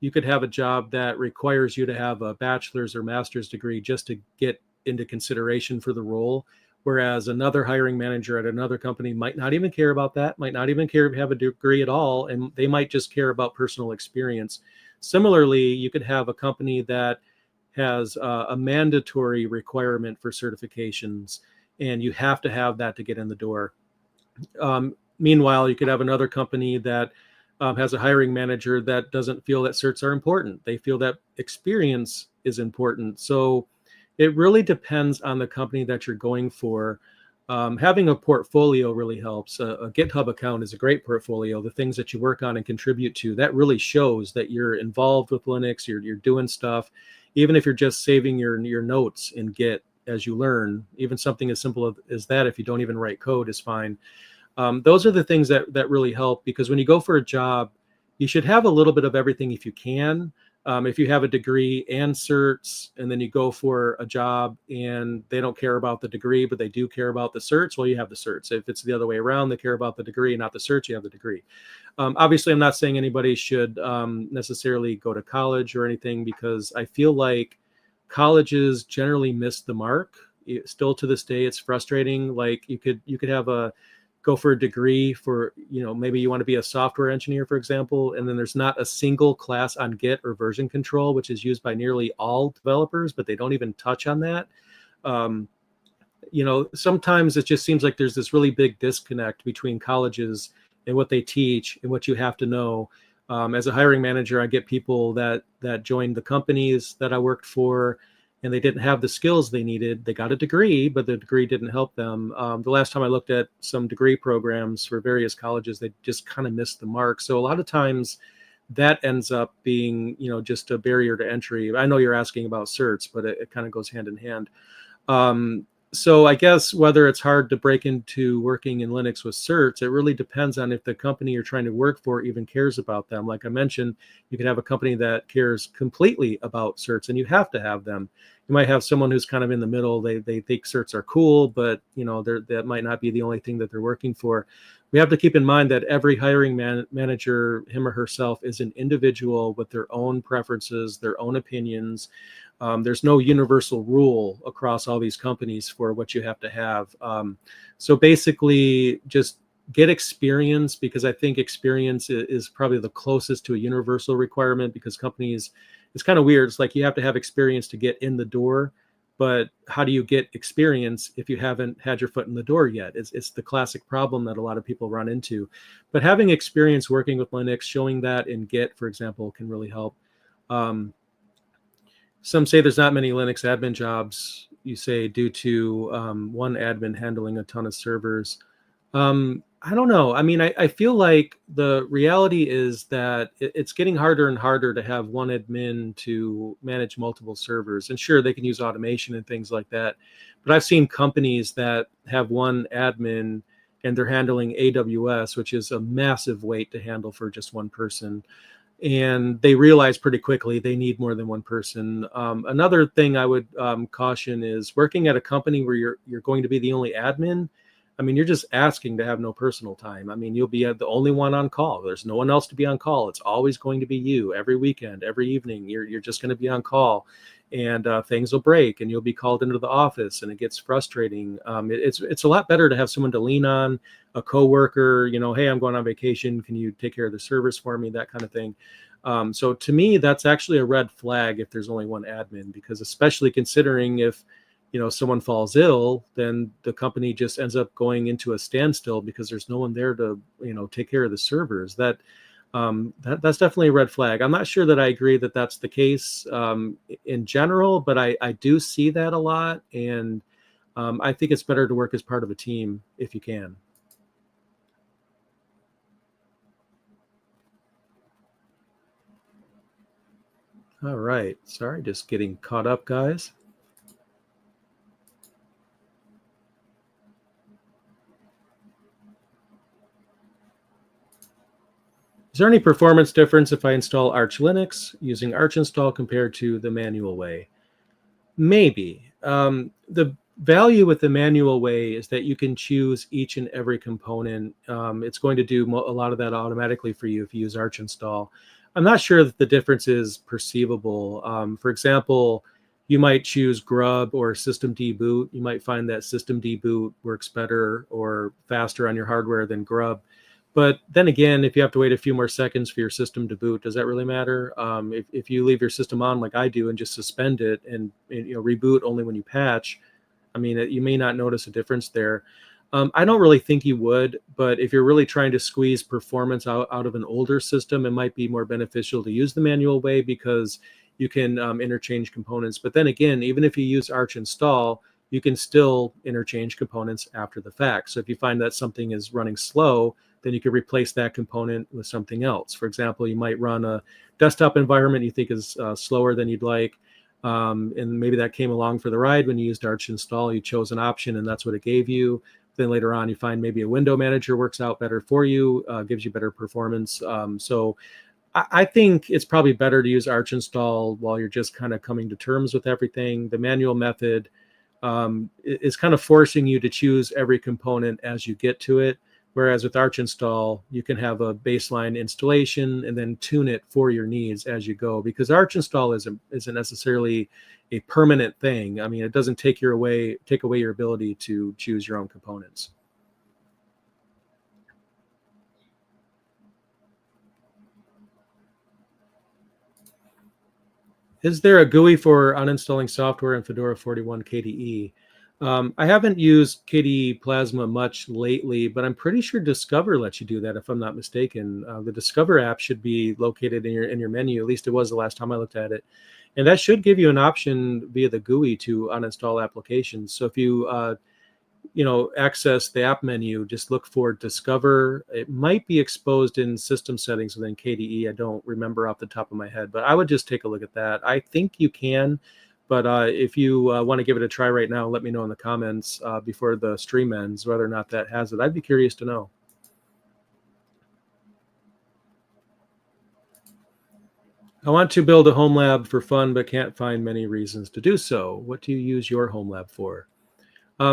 you could have a job that requires you to have a bachelor's or master's degree just to get into consideration for the role. Whereas another hiring manager at another company might not even care about that, might not even care if you have a degree at all, and they might just care about personal experience. Similarly, you could have a company that has a mandatory requirement for certifications, and you have to have that to get in the door. Meanwhile, you could have another company that has a hiring manager that doesn't feel that certs are important. They feel that experience is important. So it really depends on the company that you're going for. Having a portfolio really helps. A GitHub account is a great portfolio. The things that you work on and contribute to, that really shows that you're involved with Linux, you're doing stuff. Even if you're just saving your notes in Git as you learn, even something as simple as that, if you don't even write code, is fine. Those are the things that really help, because when you go for a job, you should have a little bit of everything if you can. If you have a degree and certs, and then you go for a job and they don't care about the degree, but they do care about the certs, well, you have the certs. If it's the other way around, they care about the degree, not the certs, you have the degree. Obviously, I'm not saying anybody should necessarily go to college or anything, because I feel like colleges generally miss the mark. Still to this day, it's frustrating. Like you could have go for a degree for, maybe you want to be a software engineer, for example, and then there's not a single class on Git or version control, which is used by nearly all developers, but they don't even touch on that. Sometimes it just seems like there's this really big disconnect between colleges and what they teach and what you have to know. As a hiring manager, I get people that joined the companies that I worked for, and they didn't have the skills they needed. They got a degree, but the degree didn't help them. The last time I looked at some degree programs for various colleges, they just kind of missed the mark. So a lot of times that ends up being, just a barrier to entry. I know you're asking about certs, but it kind of goes hand in hand. So I guess whether it's hard to break into working in Linux with certs, it really depends on if the company you're trying to work for even cares about them. Like I mentioned, you could have a company that cares completely about certs, and you have to have them. You might have someone who's kind of in the middle. They think certs are cool, but that might not be the only thing that they're working for. We have to keep in mind that every hiring manager, him or herself, is an individual with their own preferences, their own opinions. There's no universal rule across all these companies for what you have to have. So basically, just get experience, because I think experience is probably the closest to a universal requirement, because companies, it's kind of weird. It's like you have to have experience to get in the door, but how do you get experience if you haven't had your foot in the door yet? It's the classic problem that a lot of people run into. But having experience working with Linux, showing that in Git, for example, can really help. Some say there's not many Linux admin jobs, you say, due to one admin handling a ton of servers. I don't know. I mean, I feel like the reality is that it's getting harder and harder to have one admin to manage multiple servers. And sure, they can use automation and things like that. But I've seen companies that have one admin and they're handling AWS, which is a massive weight to handle for just one person. And they realize pretty quickly they need more than one person. Another thing I would caution is working at a company where you're going to be the only admin. I mean, you're just asking to have no personal time. I mean, you'll be the only one on call. There's no one else to be on call. It's always going to be you. Every weekend, every evening, you're just going to be on call, and things will break, and you'll be called into the office, and it gets frustrating. It's a lot better to have someone to lean on, a coworker. Hey, I'm going on vacation. Can you take care of the service for me? That kind of thing. So to me, that's actually a red flag if there's only one admin, because especially considering if someone falls ill, then the company just ends up going into a standstill because there's no one there to, take care of the servers. That's definitely a red flag. I'm not sure that I agree that that's the case in general, but I do see that a lot. And I think it's better to work as part of a team if you can. All right. Sorry, just getting caught up, guys. Is there any performance difference if I install Arch Linux using Arch install compared to the manual way? Maybe. The value with the manual way is that you can choose each and every component. It's going to do a lot of that automatically for you if you use Arch install. I'm not sure that the difference is perceivable. For example, you might choose Grub or System Deboot. You might find that System Deboot works better or faster on your hardware than Grub. But then again, if you have to wait a few more seconds for your system to boot, does that really matter? If you leave your system on like I do and just suspend it and reboot only when you patch, I mean, you may not notice a difference there. I don't really think you would, but if you're really trying to squeeze performance out of an older system, it might be more beneficial to use the manual way because you can interchange components. But then again, even if you use Arch install, you can still interchange components after the fact. So if you find that something is running slow, then you could replace that component with something else. For example, you might run a desktop environment you think is slower than you'd like. And maybe that came along for the ride when you used Arch install. You chose an option and that's what it gave you. Then later on, you find maybe a window manager works out better for you, gives you better performance. So I think it's probably better to use Arch install while you're just kind of coming to terms with everything. The manual method is kind of forcing you to choose every component as you get to it. Whereas with Arch install, you can have a baseline installation and then tune it for your needs as you go. Because Arch install isn't necessarily a permanent thing. I mean, it doesn't take away your ability to choose your own components. Is there a GUI for uninstalling software in Fedora 41 KDE? I haven't used KDE Plasma much lately, but I'm pretty sure Discover lets you do that if I'm not mistaken. The Discover app should be located in your menu. At least it was the last time I looked at it. And that should give you an option via the GUI to uninstall applications. So if you access the app menu, just look for Discover. It might be exposed in system settings within KDE. I don't remember off the top of my head, but I would just take a look at that. I think you can, but if you want to give it a try right now, let me know in the comments before the stream ends whether or not that has it. I'd be curious to know. I want to build a home lab for fun, but can't find many reasons to do so. What do you use your home lab for?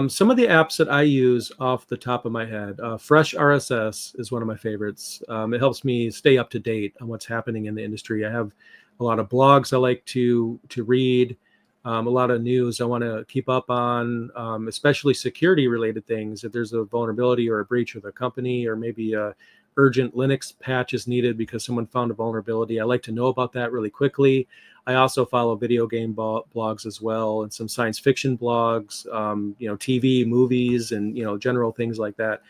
Some of the apps that I use off the top of my head, Fresh RSS is one of my favorites. It helps me stay up to date on what's happening in the industry. I have a lot of blogs I like to read, a lot of news I want to keep up on, especially security related things. If there's a vulnerability or a breach with a company, or maybe a urgent Linux patch is needed because someone found a vulnerability, I like to know about that really quickly. I also follow video game blogs as well, and some science fiction blogs, TV, movies, and general things like that.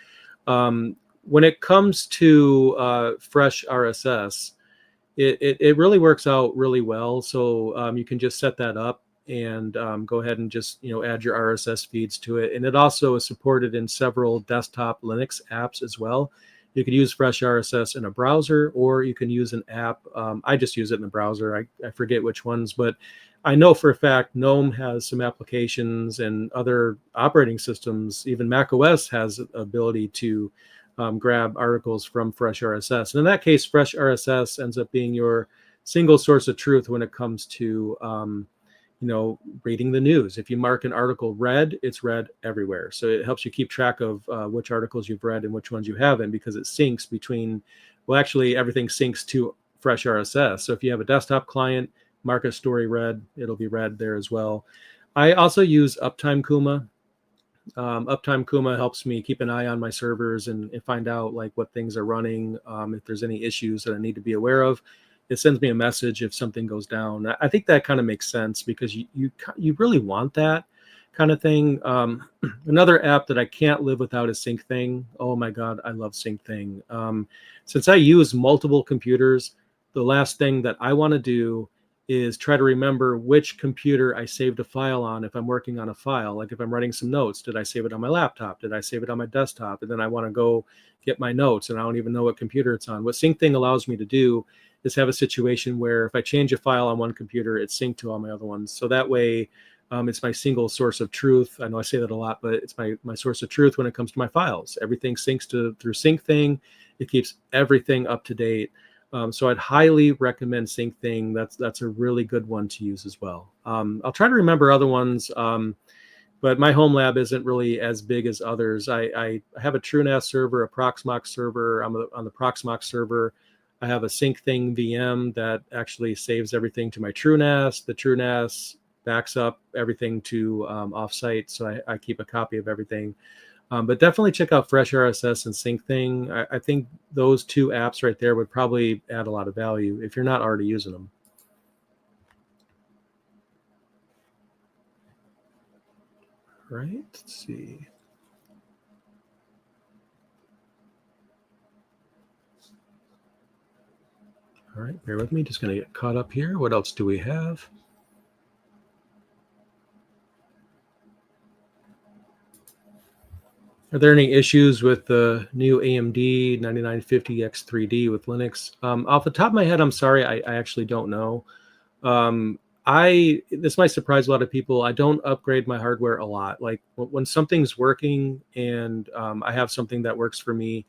When it comes to Fresh RSS, it really works out really well. So you can just set that up and go ahead and just add your RSS feeds to it. And it also is supported in several desktop Linux apps as well. You could use Fresh RSS in a browser, or you can use an app. I just use it in the browser. I forget which ones, but I know for a fact GNOME has some applications, and other operating systems, even Mac OS has the ability to grab articles from Fresh RSS. And in that case, Fresh RSS ends up being your single source of truth when it comes to reading the news. If you mark an article read, it's read everywhere. So it helps you keep track of which articles you've read and which ones you haven't, because it syncs between, well, actually everything syncs to Fresh RSS. So if you have a desktop client, mark a story read, it'll be read there as well. I also use Uptime Kuma. Uptime Kuma helps me keep an eye on my servers and find out like what things are running, if there's any issues that I need to be aware of. It sends me a message if something goes down. I think that kind of makes sense, because you really want that kind of thing. Another app that I can't live without is SyncThing. Oh my God, I love SyncThing. Since I use multiple computers, the last thing that I want to do is try to remember which computer I saved a file on if I'm working on a file. Like if I'm writing some notes, did I save it on my laptop? Did I save it on my desktop? And then I want to go get my notes and I don't even know what computer it's on. What SyncThing allows me to do is have a situation where if I change a file on one computer, it's synced to all my other ones. So that way, it's my single source of truth. I know I say that a lot, but it's my source of truth when it comes to my files. Everything syncs through SyncThing. It keeps everything up to date. So I'd highly recommend SyncThing. That's a really good one to use as well. I'll try to remember other ones. But my home lab isn't really as big as others. I have a TrueNAS server, a Proxmox server. I'm on the Proxmox server. I have a SyncThing VM that actually saves everything to my TrueNAS. The TrueNAS backs up everything to offsite, so I keep a copy of everything. But definitely check out Fresh RSS and SyncThing. I think those two apps right there would probably add a lot of value if you're not already using them. Right, let's see. All right, bear with me. Just going to get caught up here. What else do we have? Are there any issues with the new AMD 9950X3D with Linux? Off the top of my head, I'm sorry, I actually don't know. This might surprise a lot of people. I don't upgrade my hardware a lot. Like when something's working and I have something that works for me,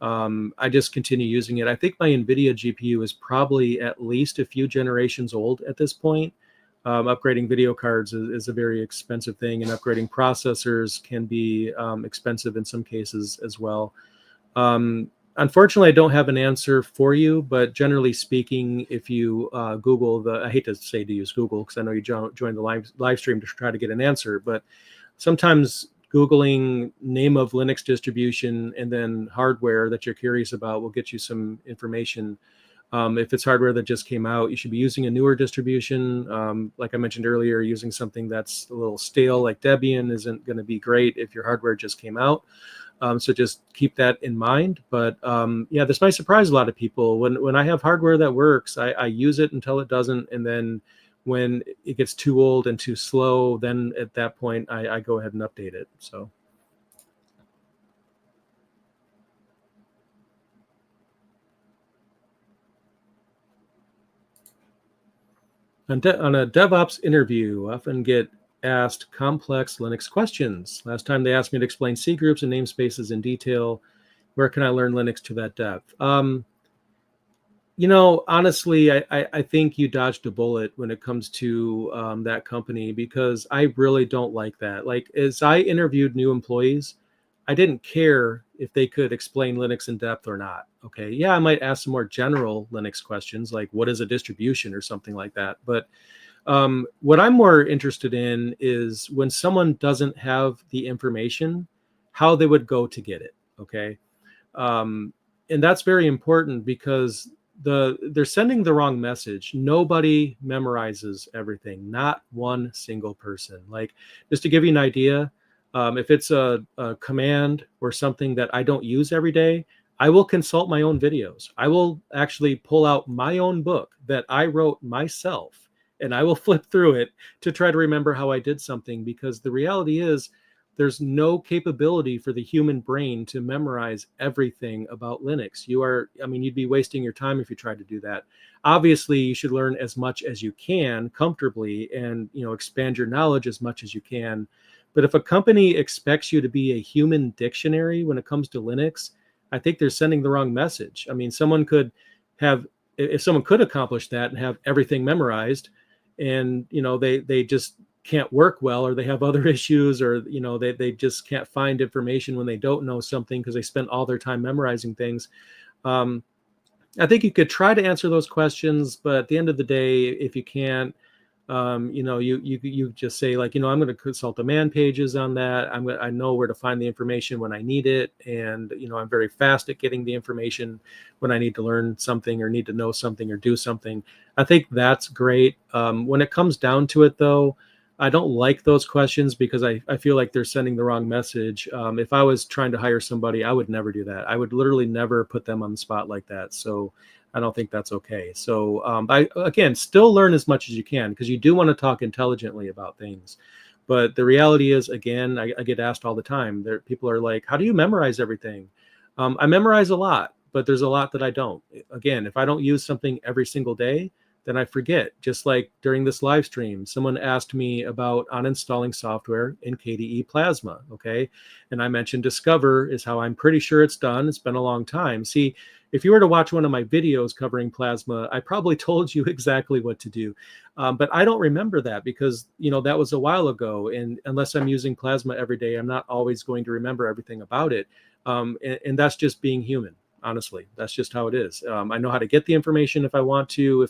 I just continue using it. I think my NVIDIA GPU is probably at least a few generations old at this point. Upgrading video cards is a very expensive thing, and upgrading processors can be expensive in some cases as well. Unfortunately, I don't have an answer for you, but generally speaking, if you Google I hate to say to use Google because I know you joined the live stream to try to get an answer, but sometimes Googling name of Linux distribution and then hardware that you're curious about will get you some information. If it's hardware that just came out, you should be using a newer distribution. Like I mentioned earlier, using something that's a little stale like Debian isn't going to be great if your hardware just came out. So just keep that in mind. But yeah, this might surprise a lot of people. When I have hardware that works, I use it until it doesn't. And then when it gets too old and too slow, then at that point, I go ahead and update it. So. On a DevOps interview, I often get asked complex Linux questions. Last time they asked me to explain C groups and namespaces in detail. Where can I learn Linux to that depth? Honestly, I think you dodged a bullet when it comes to that company because I really don't like that. Like, as I interviewed new employees, I didn't care if they could explain Linux in depth or not. Okay. Yeah, I might ask some more general Linux questions like what is a distribution or something like that. But what I'm more interested in is when someone doesn't have the information, how they would go to get it. Okay. And that's very important because they're sending the wrong message. Nobody memorizes everything, not one single person. Like, just to give you an idea, if it's a command or something that I don't use every day, I will consult my own videos. I will actually pull out my own book that I wrote myself, and I will flip through it to try to remember how I did something, because the reality is there's no capability for the human brain to memorize everything about Linux. You'd be wasting your time if you tried to do that. Obviously, you should learn as much as you can comfortably and, expand your knowledge as much as you can. But if a company expects you to be a human dictionary when it comes to Linux, I think they're sending the wrong message. I mean, if someone could accomplish that and have everything memorized, and they just can't work well, or they have other issues, or they just can't find information when they don't know something because they spent all their time memorizing things. I think you could try to answer those questions, but at the end of the day, if you can't, you just say, like, I'm going to consult the man pages on that. I know where to find the information when I need it, and I'm very fast at getting the information when I need to learn something or need to know something or do something. I think that's great. When it comes down to it, though, I don't like those questions because I feel like they're sending the wrong message. If I was trying to hire somebody, I would never do that. I would literally never put them on the spot like that. So I don't think that's okay. So again, still learn as much as you can, because you do want to talk intelligently about things. But the reality is, again, I get asked all the time. People are like, how do you memorize everything? I memorize a lot, but there's a lot that I don't. Again, if I don't use something every single day, then I forget. Just like during this live stream, someone asked me about uninstalling software in KDE Plasma. Okay. And I mentioned Discover is how I'm pretty sure it's done. It's been a long time. See, if you were to watch one of my videos covering Plasma, I probably told you exactly what to do. But I don't remember that because, that was a while ago. And unless I'm using Plasma every day, I'm not always going to remember everything about it. And that's just being human. Honestly, that's just how it is. I know how to get the information if I want to.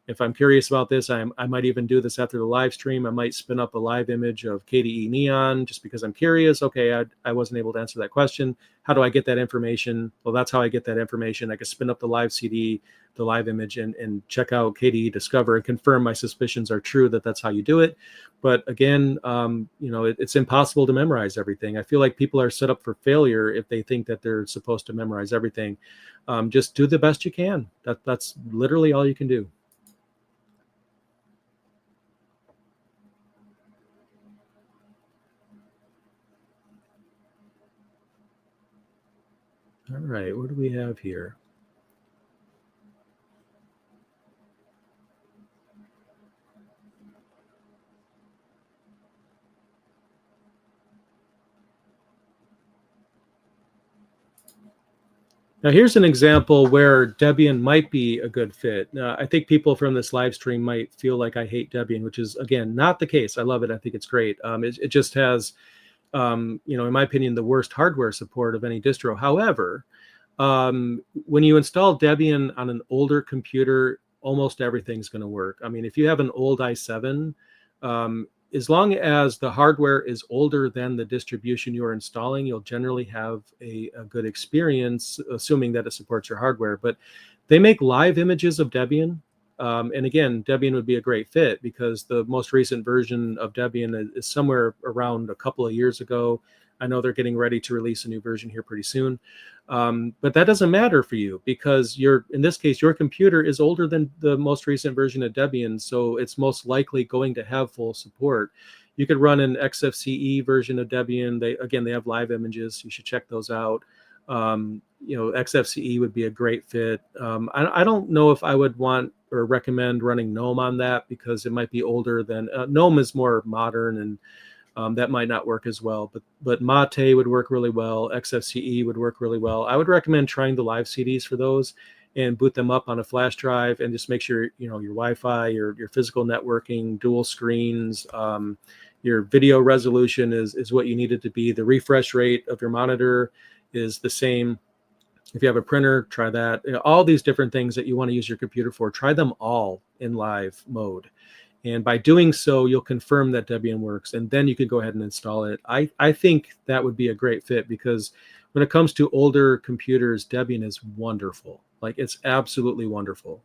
If I'm curious about this, I might even do this after the live stream. I might spin up a live image of KDE Neon just because I'm curious. Okay, I wasn't able to answer that question. How do I get that information? Well, that's how I get that information. I can spin up the live CD, the live image, and check out KDE Discover and confirm my suspicions are true that that's how you do it. But again, it's impossible to memorize everything. I feel like people are set up for failure if they think that they're supposed to memorize everything. Just do the best you can. That's literally all you can do. All right, what do we have here? Now, here's an example where Debian might be a good fit. I think people from this live stream might feel like I hate Debian, which is, again, not the case. I love it. I think it's great. It just has, in my opinion, the worst hardware support of any distro. However, when you install Debian on an older computer, almost everything's going to work. I mean, if you have an old i7, as long as the hardware is older than the distribution you're installing, you'll generally have a good experience, assuming that it supports your hardware. But they make live images of Debian. And again, Debian would be a great fit because the most recent version of Debian is somewhere around a couple of years ago. I know they're getting ready to release a new version here pretty soon. But that doesn't matter for you because in this case, your computer is older than the most recent version of Debian. So it's most likely going to have full support. You could run an XFCE version of Debian. They have live images. You should check those out. XFCE would be a great fit. I don't know if I would want or recommend running GNOME on that because it might be older than GNOME is more modern and that might not work as well. But Mate would work really well. XFCE would work really well. I would recommend trying the live CDs for those and boot them up on a flash drive and just make sure your Wi-Fi, your physical networking, dual screens, your video resolution is what you need it to be. The refresh rate of your monitor is the same. If you have a printer, try that. All these different things that you want to use your computer for, try them all in live mode. And by doing so, you'll confirm that Debian works, and then you could go ahead and install it. I think that would be a great fit because when it comes to older computers, Debian is wonderful. Like, it's absolutely wonderful.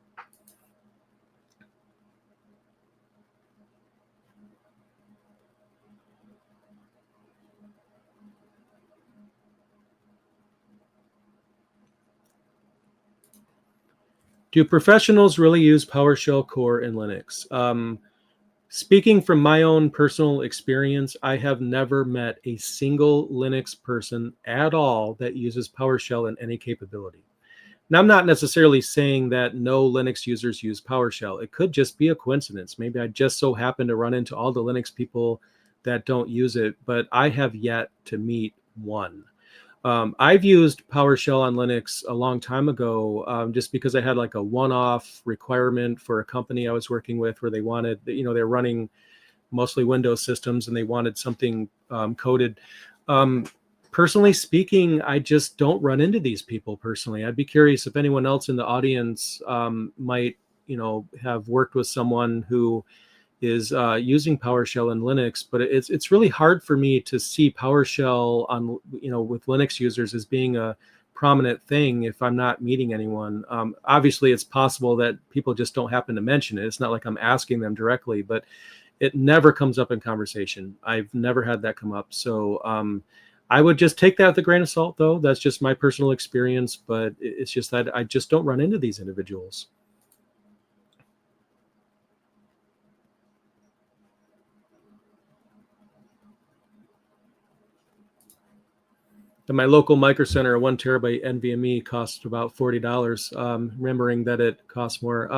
Do professionals really use PowerShell core in Linux? Speaking from my own personal experience, I have never met a single Linux person at all that uses PowerShell in any capability. Now, I'm not necessarily saying that no Linux users use PowerShell. It could just be a coincidence. Maybe I just so happen to run into all the Linux people that don't use it, but I have yet to meet one. I've used PowerShell on Linux a long time ago, just because I had like a one-off requirement for a company I was working with where they wanted, they're running mostly Windows systems and they wanted something coded. Personally speaking, I just don't run into these people personally. I'd be curious if anyone else in the audience might, have worked with someone who is using PowerShell in Linux, but it's really hard for me to see PowerShell on with Linux users as being a prominent thing if I'm not meeting anyone. Obviously, it's possible that people just don't happen to mention it. It's not like I'm asking them directly, but it never comes up in conversation. I've never had that come up. So I would just take that with a grain of salt, though. That's just my personal experience, but it's just that I just don't run into these individuals. At my local Micro Center, a 1 terabyte NVMe costs about $40. Remembering that it costs more.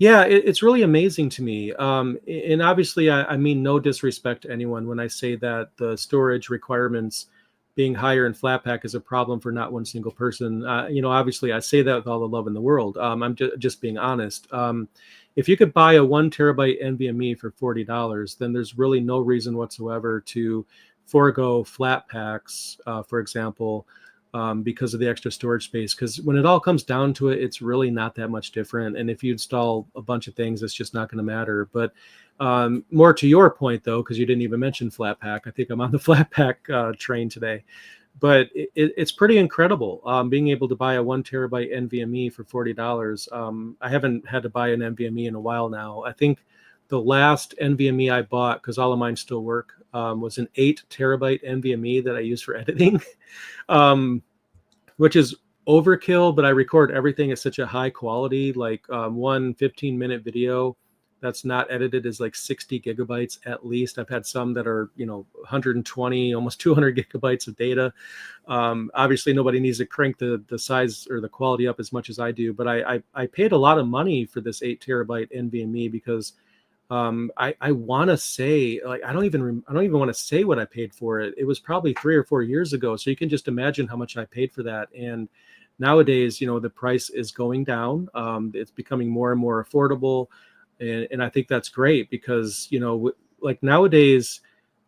Yeah, it's really amazing to me. And obviously, I mean no disrespect to anyone when I say that the storage requirements being higher in Flatpak is a problem for not one single person. Obviously, I say that with all the love in the world. I'm just being honest. If you could buy a 1 terabyte NVMe for $40, then there's really no reason whatsoever to forego Flatpaks, for example, because of the extra storage space. Because when it all comes down to it, it's really not that much different. And if you install a bunch of things, it's just not going to matter. But more to your point, though, because you didn't even mention Flatpak. I think I'm on the Flatpak train today. But it's pretty incredible being able to buy a 1 terabyte NVMe for $40. I haven't had to buy an NVMe in a while now. I think the last NVMe I bought, because all of mine still work, was an 8 terabyte NVMe that I use for editing. um, which is overkill, but I record everything at such a high quality. Like one 15-minute video that's not edited is like 60 gigabytes at least. I've had some that are, 120, almost 200 gigabytes of data. Obviously, nobody needs to crank the size or the quality up as much as I do, but I paid a lot of money for this 8 terabyte NVMe because I want to say, like, I don't even want to say what I paid for it. It was probably 3 or 4 years ago. So you can just imagine how much I paid for that. And nowadays, the price is going down. It's becoming more and more affordable. And I think that's great because, like nowadays,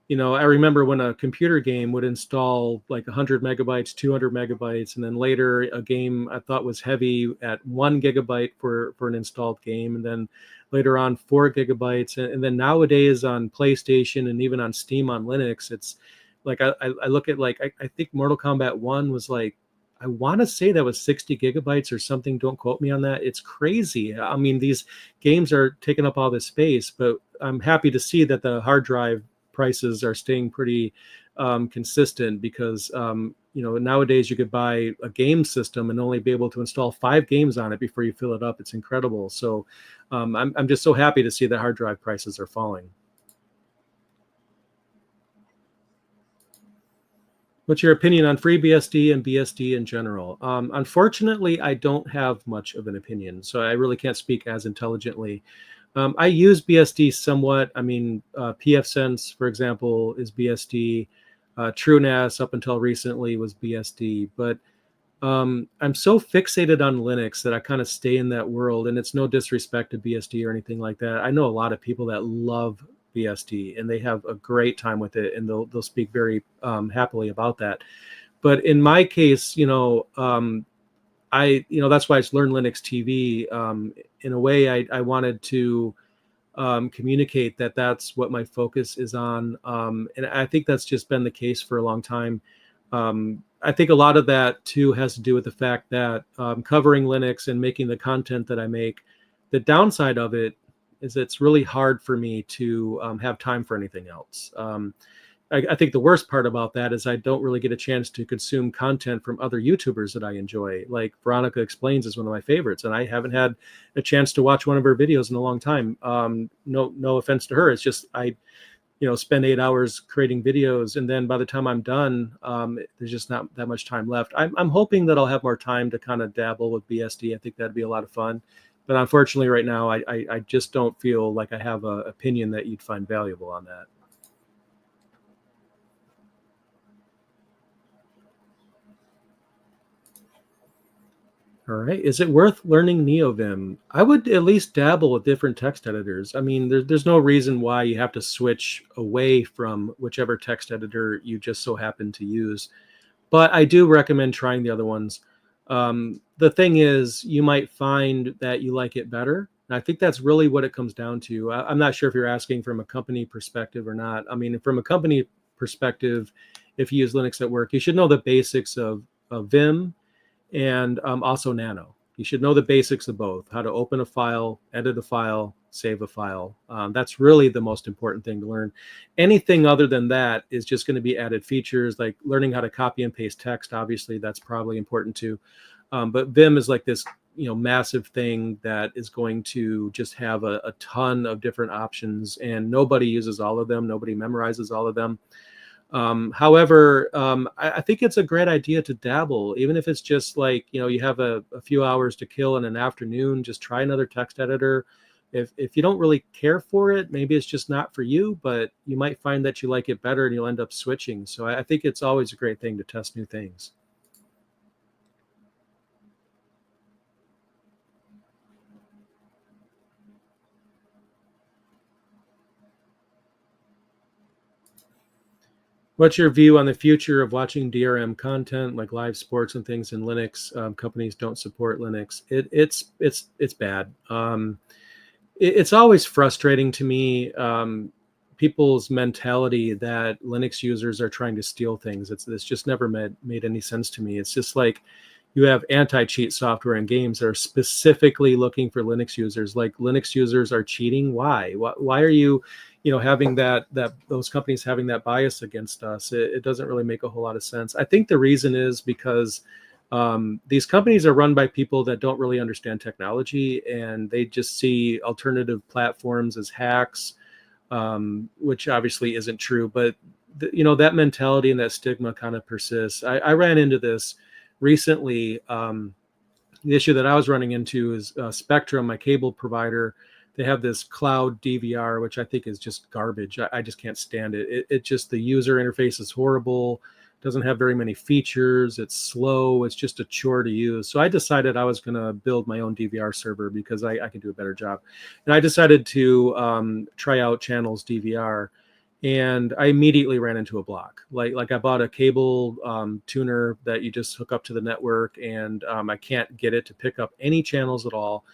I remember when a computer game would install like 100 megabytes, 200 megabytes, and then later a game I thought was heavy at 1 gigabyte for an installed game, and then later on 4 gigabytes, and then nowadays on PlayStation and even on Steam on Linux, it's like I look at like I think Mortal Kombat 1 was like I want to say that was 60 gigabytes or something. Don't quote me on that. It's crazy. I mean, these games are taking up all this space, but I'm happy to see that the hard drive prices are staying pretty consistent because nowadays you could buy a game system and only be able to install 5 games on it before you fill it up. It's incredible. So I'm just so happy to see that hard drive prices are falling. What's your opinion on FreeBSD and BSD in general? Unfortunately, I don't have much of an opinion, so I really can't speak as intelligently. I use BSD somewhat. I mean, pfSense, for example, is BSD. TrueNAS up until recently was BSD, but I'm so fixated on Linux that I kind of stay in that world. And it's no disrespect to BSD or anything like that. I know a lot of people that love BSD and they have a great time with it, and they'll speak very happily about that. But in my case, that's why it's Learn Linux TV. In a way, I wanted to communicate that that's what my focus is on. And I think that's just been the case for a long time. I think a lot of that too has to do with the fact that covering Linux and making the content that I make, the downside of it is it's really hard for me to have time for anything else. I think the worst part about that is I don't really get a chance to consume content from other YouTubers that I enjoy. Like Veronica Explains is one of my favorites, and I haven't had a chance to watch one of her videos in a long time. No offense to her. It's just I spend 8 hours creating videos, and then by the time I'm done, there's just not that much time left. I'm hoping that I'll have more time to kind of dabble with BSD. I think that'd be a lot of fun. But unfortunately, right now, I just don't feel like I have an opinion that you'd find valuable on that. All right. Is it worth learning NeoVim? I would at least dabble with different text editors. I mean, there's no reason why you have to switch away from whichever text editor you just so happen to use. But I do recommend trying the other ones. The thing is, you might find that you like it better. And I think that's really what it comes down to. I'm not sure if you're asking from a company perspective or not. I mean, from a company perspective, if you use Linux at work, you should know the basics of Vim and also Nano. You should know the basics of both: how to open a file, edit a file, save a file. That's really the most important thing to learn. Anything other than that is just going to be added features, like learning how to copy and paste text. Obviously, that's probably important too. But Vim is like this, massive thing that is going to just have a ton of different options, and nobody uses all of them. Nobody memorizes all of them. However, I think it's a great idea to dabble, even if it's just like, you have a few hours to kill in an afternoon. Just try another text editor. If you don't really care for it, maybe it's just not for you, but you might find that you like it better and you'll end up switching. So I think it's always a great thing to test new things. What's your view on the future of watching DRM content like live sports and things in Linux? Companies don't support Linux. It's bad. It's always frustrating to me, people's mentality that Linux users are trying to steal things. It's just never made any sense to me. It's just like you have anti-cheat software in games that are specifically looking for Linux users. Like Linux users are cheating. Why? Why are you, having that those companies having that bias against us? It doesn't really make a whole lot of sense. I think the reason is because these companies are run by people that don't really understand technology, and they just see alternative platforms as hacks, which obviously isn't true. But that mentality and that stigma kind of persists. I ran into this recently. The issue that I was running into is Spectrum, my cable provider. They have this cloud DVR, which I think is just garbage. I just can't stand it. It just, the user interface is horrible, doesn't have very many features. It's slow. It's just a chore to use. So I decided I was going to build my own DVR server because I can do a better job. And I decided to try out Channels DVR, and I immediately ran into a block. Like I bought a cable tuner that you just hook up to the network, and I can't get it to pick up any channels at all.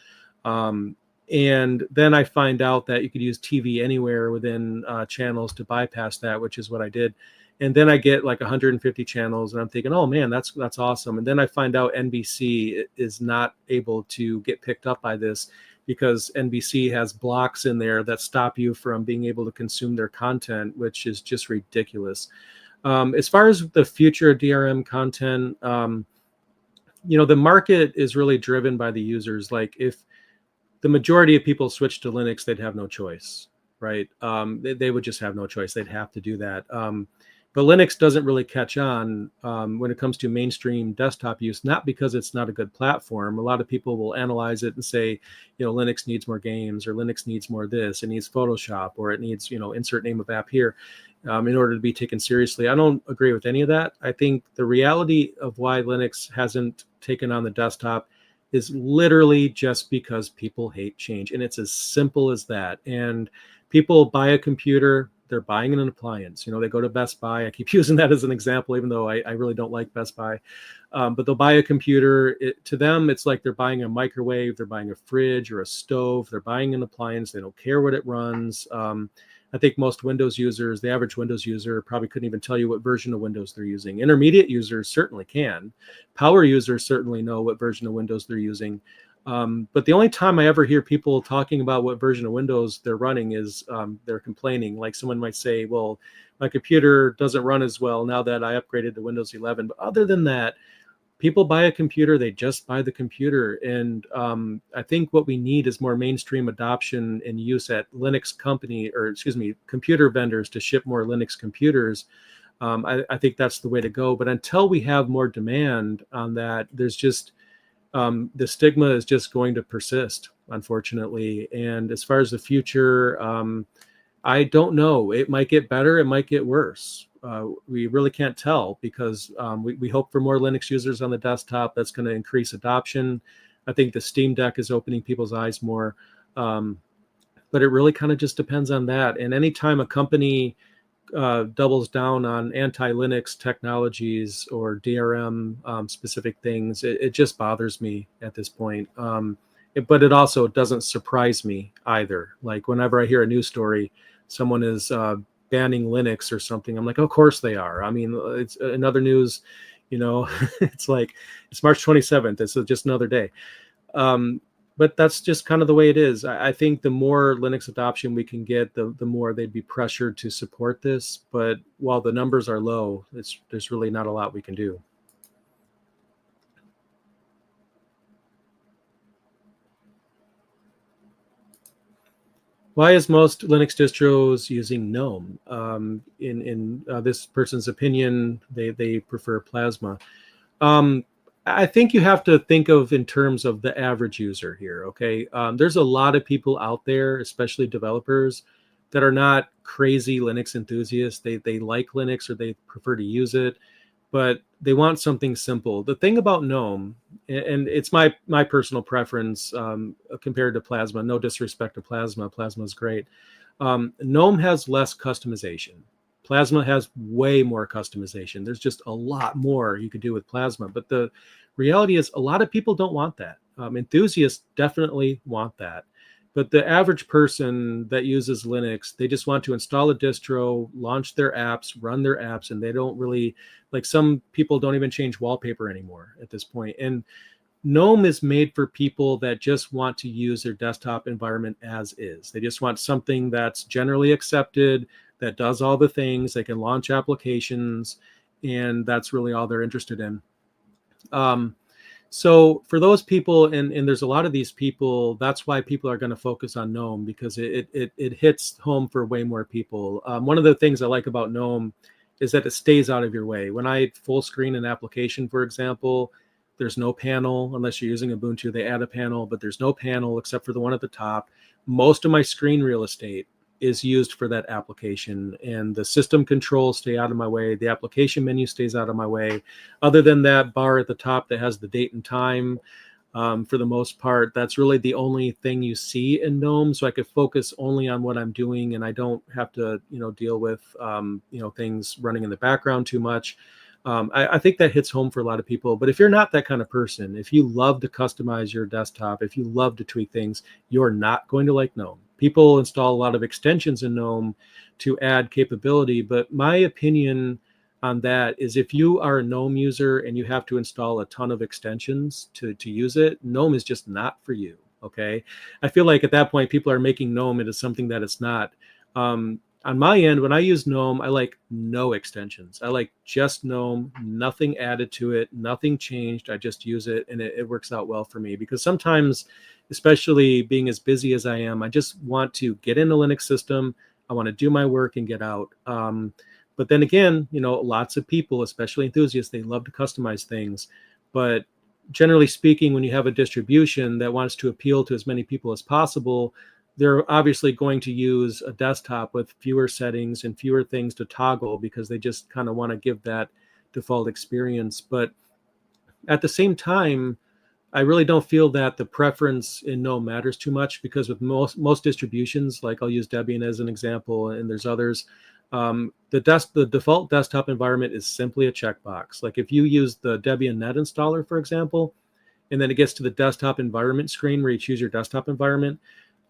And then I find out that you could use TV anywhere within channels to bypass that, which is what I did. And then I get like 150 channels, and I'm thinking, oh man, that's awesome. And then I find out NBC is not able to get picked up by this because NBC has blocks in there that stop you from being able to consume their content, which is just ridiculous. As far as the future of DRM content, the market is really driven by the users. Like if the majority of people switch to Linux, they'd have no choice, right? They would just have no choice. They'd have to do that. But Linux doesn't really catch on when it comes to mainstream desktop use, not because it's not a good platform. A lot of people will analyze it and say, Linux needs more games, or Linux needs more this, it needs Photoshop, or it needs, insert name of app here, in order to be taken seriously. I don't agree with any of that. I think the reality of why Linux hasn't taken on the desktop is literally just because people hate change. And it's as simple as that. And people buy a computer, they're buying an appliance. They go to Best Buy. I keep using that as an example, even though I really don't like Best Buy. But they'll buy a computer. To them, it's like they're buying a microwave, they're buying a fridge or a stove, they're buying an appliance. They don't care what it runs. I think most Windows users, the average Windows user, probably couldn't even tell you what version of Windows they're using. Intermediate users certainly can. Power users certainly know what version of Windows they're using. But the only time I ever hear people talking about what version of Windows they're running is they're complaining. Like someone might say, well, my computer doesn't run as well now that I upgraded to Windows 11. But other than that, people buy a computer, they just buy the computer. And I think what we need is more mainstream adoption and use at computer vendors to ship more Linux computers. I think that's the way to go. But until we have more demand on that, there's just the stigma is just going to persist, unfortunately. And as far as the future, I don't know. It might get better. It might get worse. We really can't tell because we hope for more Linux users on the desktop. That's going to increase adoption. I think the Steam Deck is opening people's eyes more. But it really kind of just depends on that. And anytime a company doubles down on anti-Linux technologies or DRM specific things, it just bothers me at this point. But it also doesn't surprise me either. Like whenever I hear a news story, someone is banning Linux or something, I'm like, of course they are. I mean, it's another news, it's like it's March 27th. It's just another day. But that's just kind of the way it is. I think the more Linux adoption we can get, the more they'd be pressured to support this. But while the numbers are low, there's really not a lot we can do. Why is most Linux distros using GNOME? In this person's opinion, they prefer Plasma. I think you have to think of in terms of the average user here. Okay, there's a lot of people out there, especially developers, that are not crazy Linux enthusiasts. They like Linux or they prefer to use it, but they want something simple. The thing about GNOME, and it's my personal preference compared to Plasma. No disrespect to Plasma. Plasma is great. GNOME has less customization. Plasma has way more customization. There's just a lot more you could do with Plasma. But the reality is, a lot of people don't want that. Enthusiasts definitely want that. But the average person that uses Linux, they just want to install a distro, launch their apps, run their apps, and they don't really like some people don't even change wallpaper anymore at this point. And GNOME is made for people that just want to use their desktop environment as is. They just want something that's generally accepted, that does all the things, they can launch applications, and that's really all they're interested in. Um, so for those people, and there's a lot of these people, that's why people are going to focus on GNOME because it hits home for way more people. One of the things I like about GNOME is that it stays out of your way. When I full screen an application, for example, there's no panel unless you're using Ubuntu. They add a panel, but there's no panel except for the one at the top. Most of my screen real estate is used for that application, and the system controls stay out of my way. The application menu stays out of my way. Other than that bar at the top that has the date and time, for the most part, that's really the only thing you see in GNOME. So I could focus only on what I'm doing, and I don't have to, deal with, things running in the background too much. I think that hits home for a lot of people. But if you're not that kind of person, if you love to customize your desktop, if you love to tweak things, you're not going to like GNOME. People install a lot of extensions in GNOME to add capability, but my opinion on that is if you are a GNOME user and you have to install a ton of extensions to use it, GNOME is just not for you. Okay. I feel like at that point, people are making GNOME into something that it's not. On my end, when I use GNOME, I like no extensions. I like just GNOME, nothing added to it, nothing changed. I just use it, and it works out well for me because sometimes, especially being as busy as I am, I just want to get in the Linux system. I want to do my work and get out. But then again, lots of people, especially enthusiasts, they love to customize things. But generally speaking, when you have a distribution that wants to appeal to as many people as possible, they're obviously going to use a desktop with fewer settings and fewer things to toggle because they just kind of want to give that default experience. But at the same time, I really don't feel that the preference in GNOME matters too much because with most distributions, like I'll use Debian as an example, and there's others, the default desktop environment is simply a checkbox. Like if you use the Debian Net installer, for example, and then it gets to the desktop environment screen where you choose your desktop environment,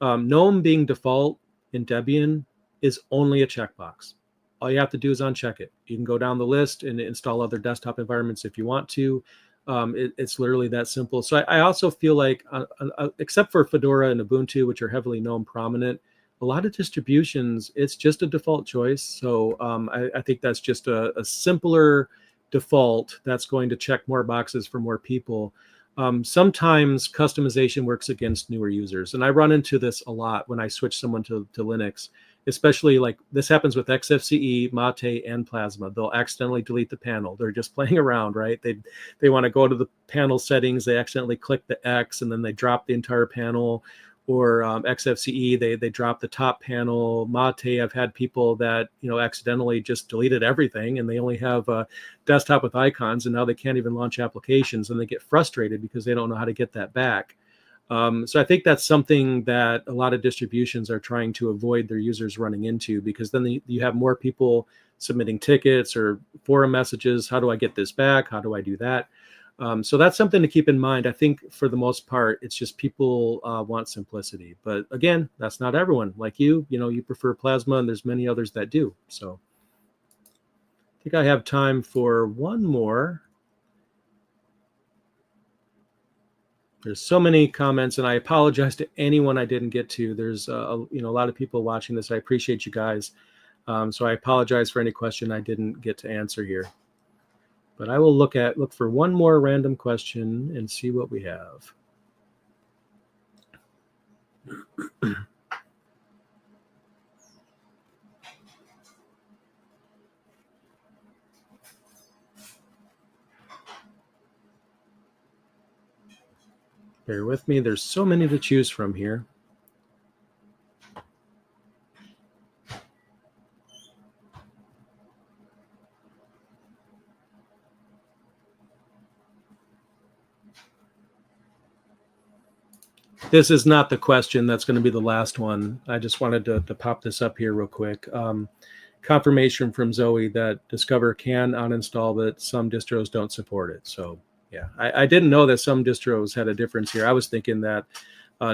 GNOME being default in Debian is only a checkbox. All you have to do is uncheck it. You can go down the list and install other desktop environments if you want to. It's literally that simple. So I also feel like, except for Fedora and Ubuntu, which are heavily GNOME prominent, a lot of distributions, it's just a default choice. So I think that's just a simpler default that's going to check more boxes for more people. Sometimes customization works against newer users. And I run into this a lot when I switch someone to Linux, especially like this happens with XFCE, Mate, and Plasma. They'll accidentally delete the panel. They're just playing around, right? They want to go to the panel settings. They accidentally click the X and then they drop the entire panel. Or XFCE, they drop the top panel. Mate, I've had people that accidentally just deleted everything, and they only have a desktop with icons, and now they can't even launch applications, and they get frustrated because they don't know how to get that back. So I think that's something that a lot of distributions are trying to avoid their users running into, because then you have more people submitting tickets or forum messages. How do I get this back? How do I do that? So that's something to keep in mind. I think for the most part, it's just people want simplicity. But again, that's not everyone. Like you prefer Plasma, and there's many others that do. So I think I have time for one more. There's so many comments, and I apologize to anyone I didn't get to. There's a lot of people watching this. I appreciate you guys. So I apologize for any question I didn't get to answer here. But I will look for one more random question and see what we have. Bear with me. There's so many to choose from here. This is not the question. That's going to be the last one. I just wanted to pop this up here real quick. Confirmation from Zoe that Discover can uninstall, but some distros don't support it. So yeah, I didn't know that some distros had a difference here. I was thinking that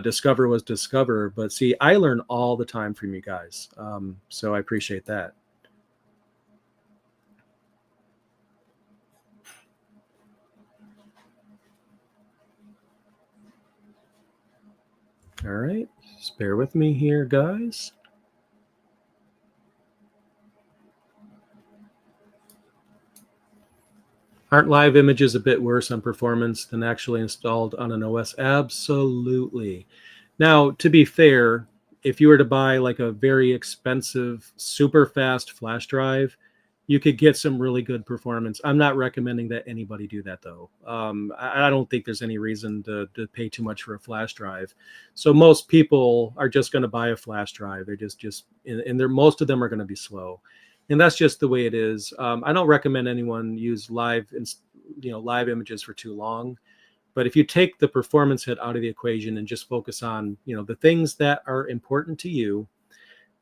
Discover was Discover, but see, I learn all the time from you guys. So I appreciate that. All right, just bear with me here, guys. Aren't live images a bit worse on performance than actually installed on an OS? Absolutely. Now, to be fair, if you were to buy like a very expensive, super fast flash drive, you could get some really good performance. I'm not recommending that anybody do that though. I don't think there's any reason to pay too much for a flash drive. So most people are just going to buy a flash drive. They're just and they're most of them are going to be slow, and that's just the way it is. I don't recommend anyone use live images for too long. But if you take the performance hit out of the equation and just focus on the things that are important to you,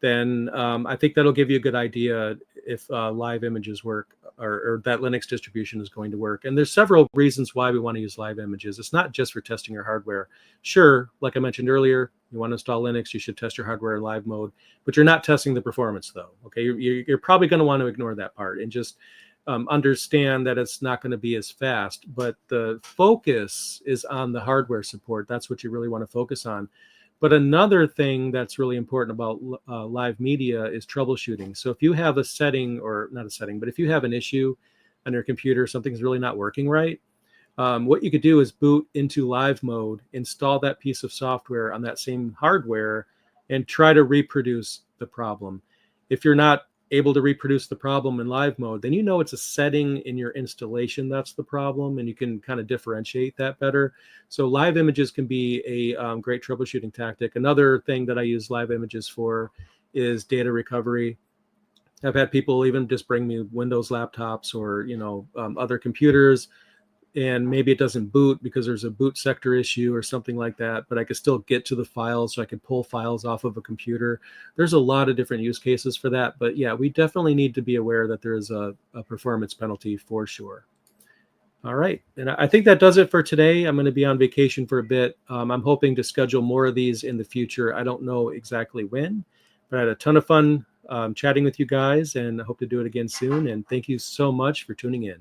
then I think that'll give you a good idea if live images work, or that Linux distribution is going to work. And there's several reasons why we want to use live images. It's not just for testing your hardware. Sure, like I mentioned earlier, you want to install Linux, you should test your hardware in live mode, but you're not testing the performance though. Okay, you're probably going to want to ignore that part and just understand that it's not going to be as fast. But the focus is on the hardware support. That's what you really want to focus on. But another thing that's really important about live media is troubleshooting. So if you have a setting, or not a setting, but if you have an issue on your computer, something's really not working right, what you could do is boot into live mode, install that piece of software on that same hardware, and try to reproduce the problem. If you're not able to reproduce the problem in live mode, then it's a setting in your installation that's the problem, and you can kind of differentiate that better. So live images can be a great troubleshooting tactic. Another thing that I use live images for is data recovery. I've had people even just bring me Windows laptops or other computers, and maybe it doesn't boot because there's a boot sector issue or something like that, but I could still get to the files, so I could pull files off of a computer. There's a lot of different use cases for that, but yeah, we definitely need to be aware that there's a performance penalty for sure. All right, and I think that does it for today. I'm going to be on vacation for a bit. I'm hoping to schedule more of these in the future. I don't know exactly when, but I had a ton of fun chatting with you guys, and I hope to do it again soon. And thank you so much for tuning in.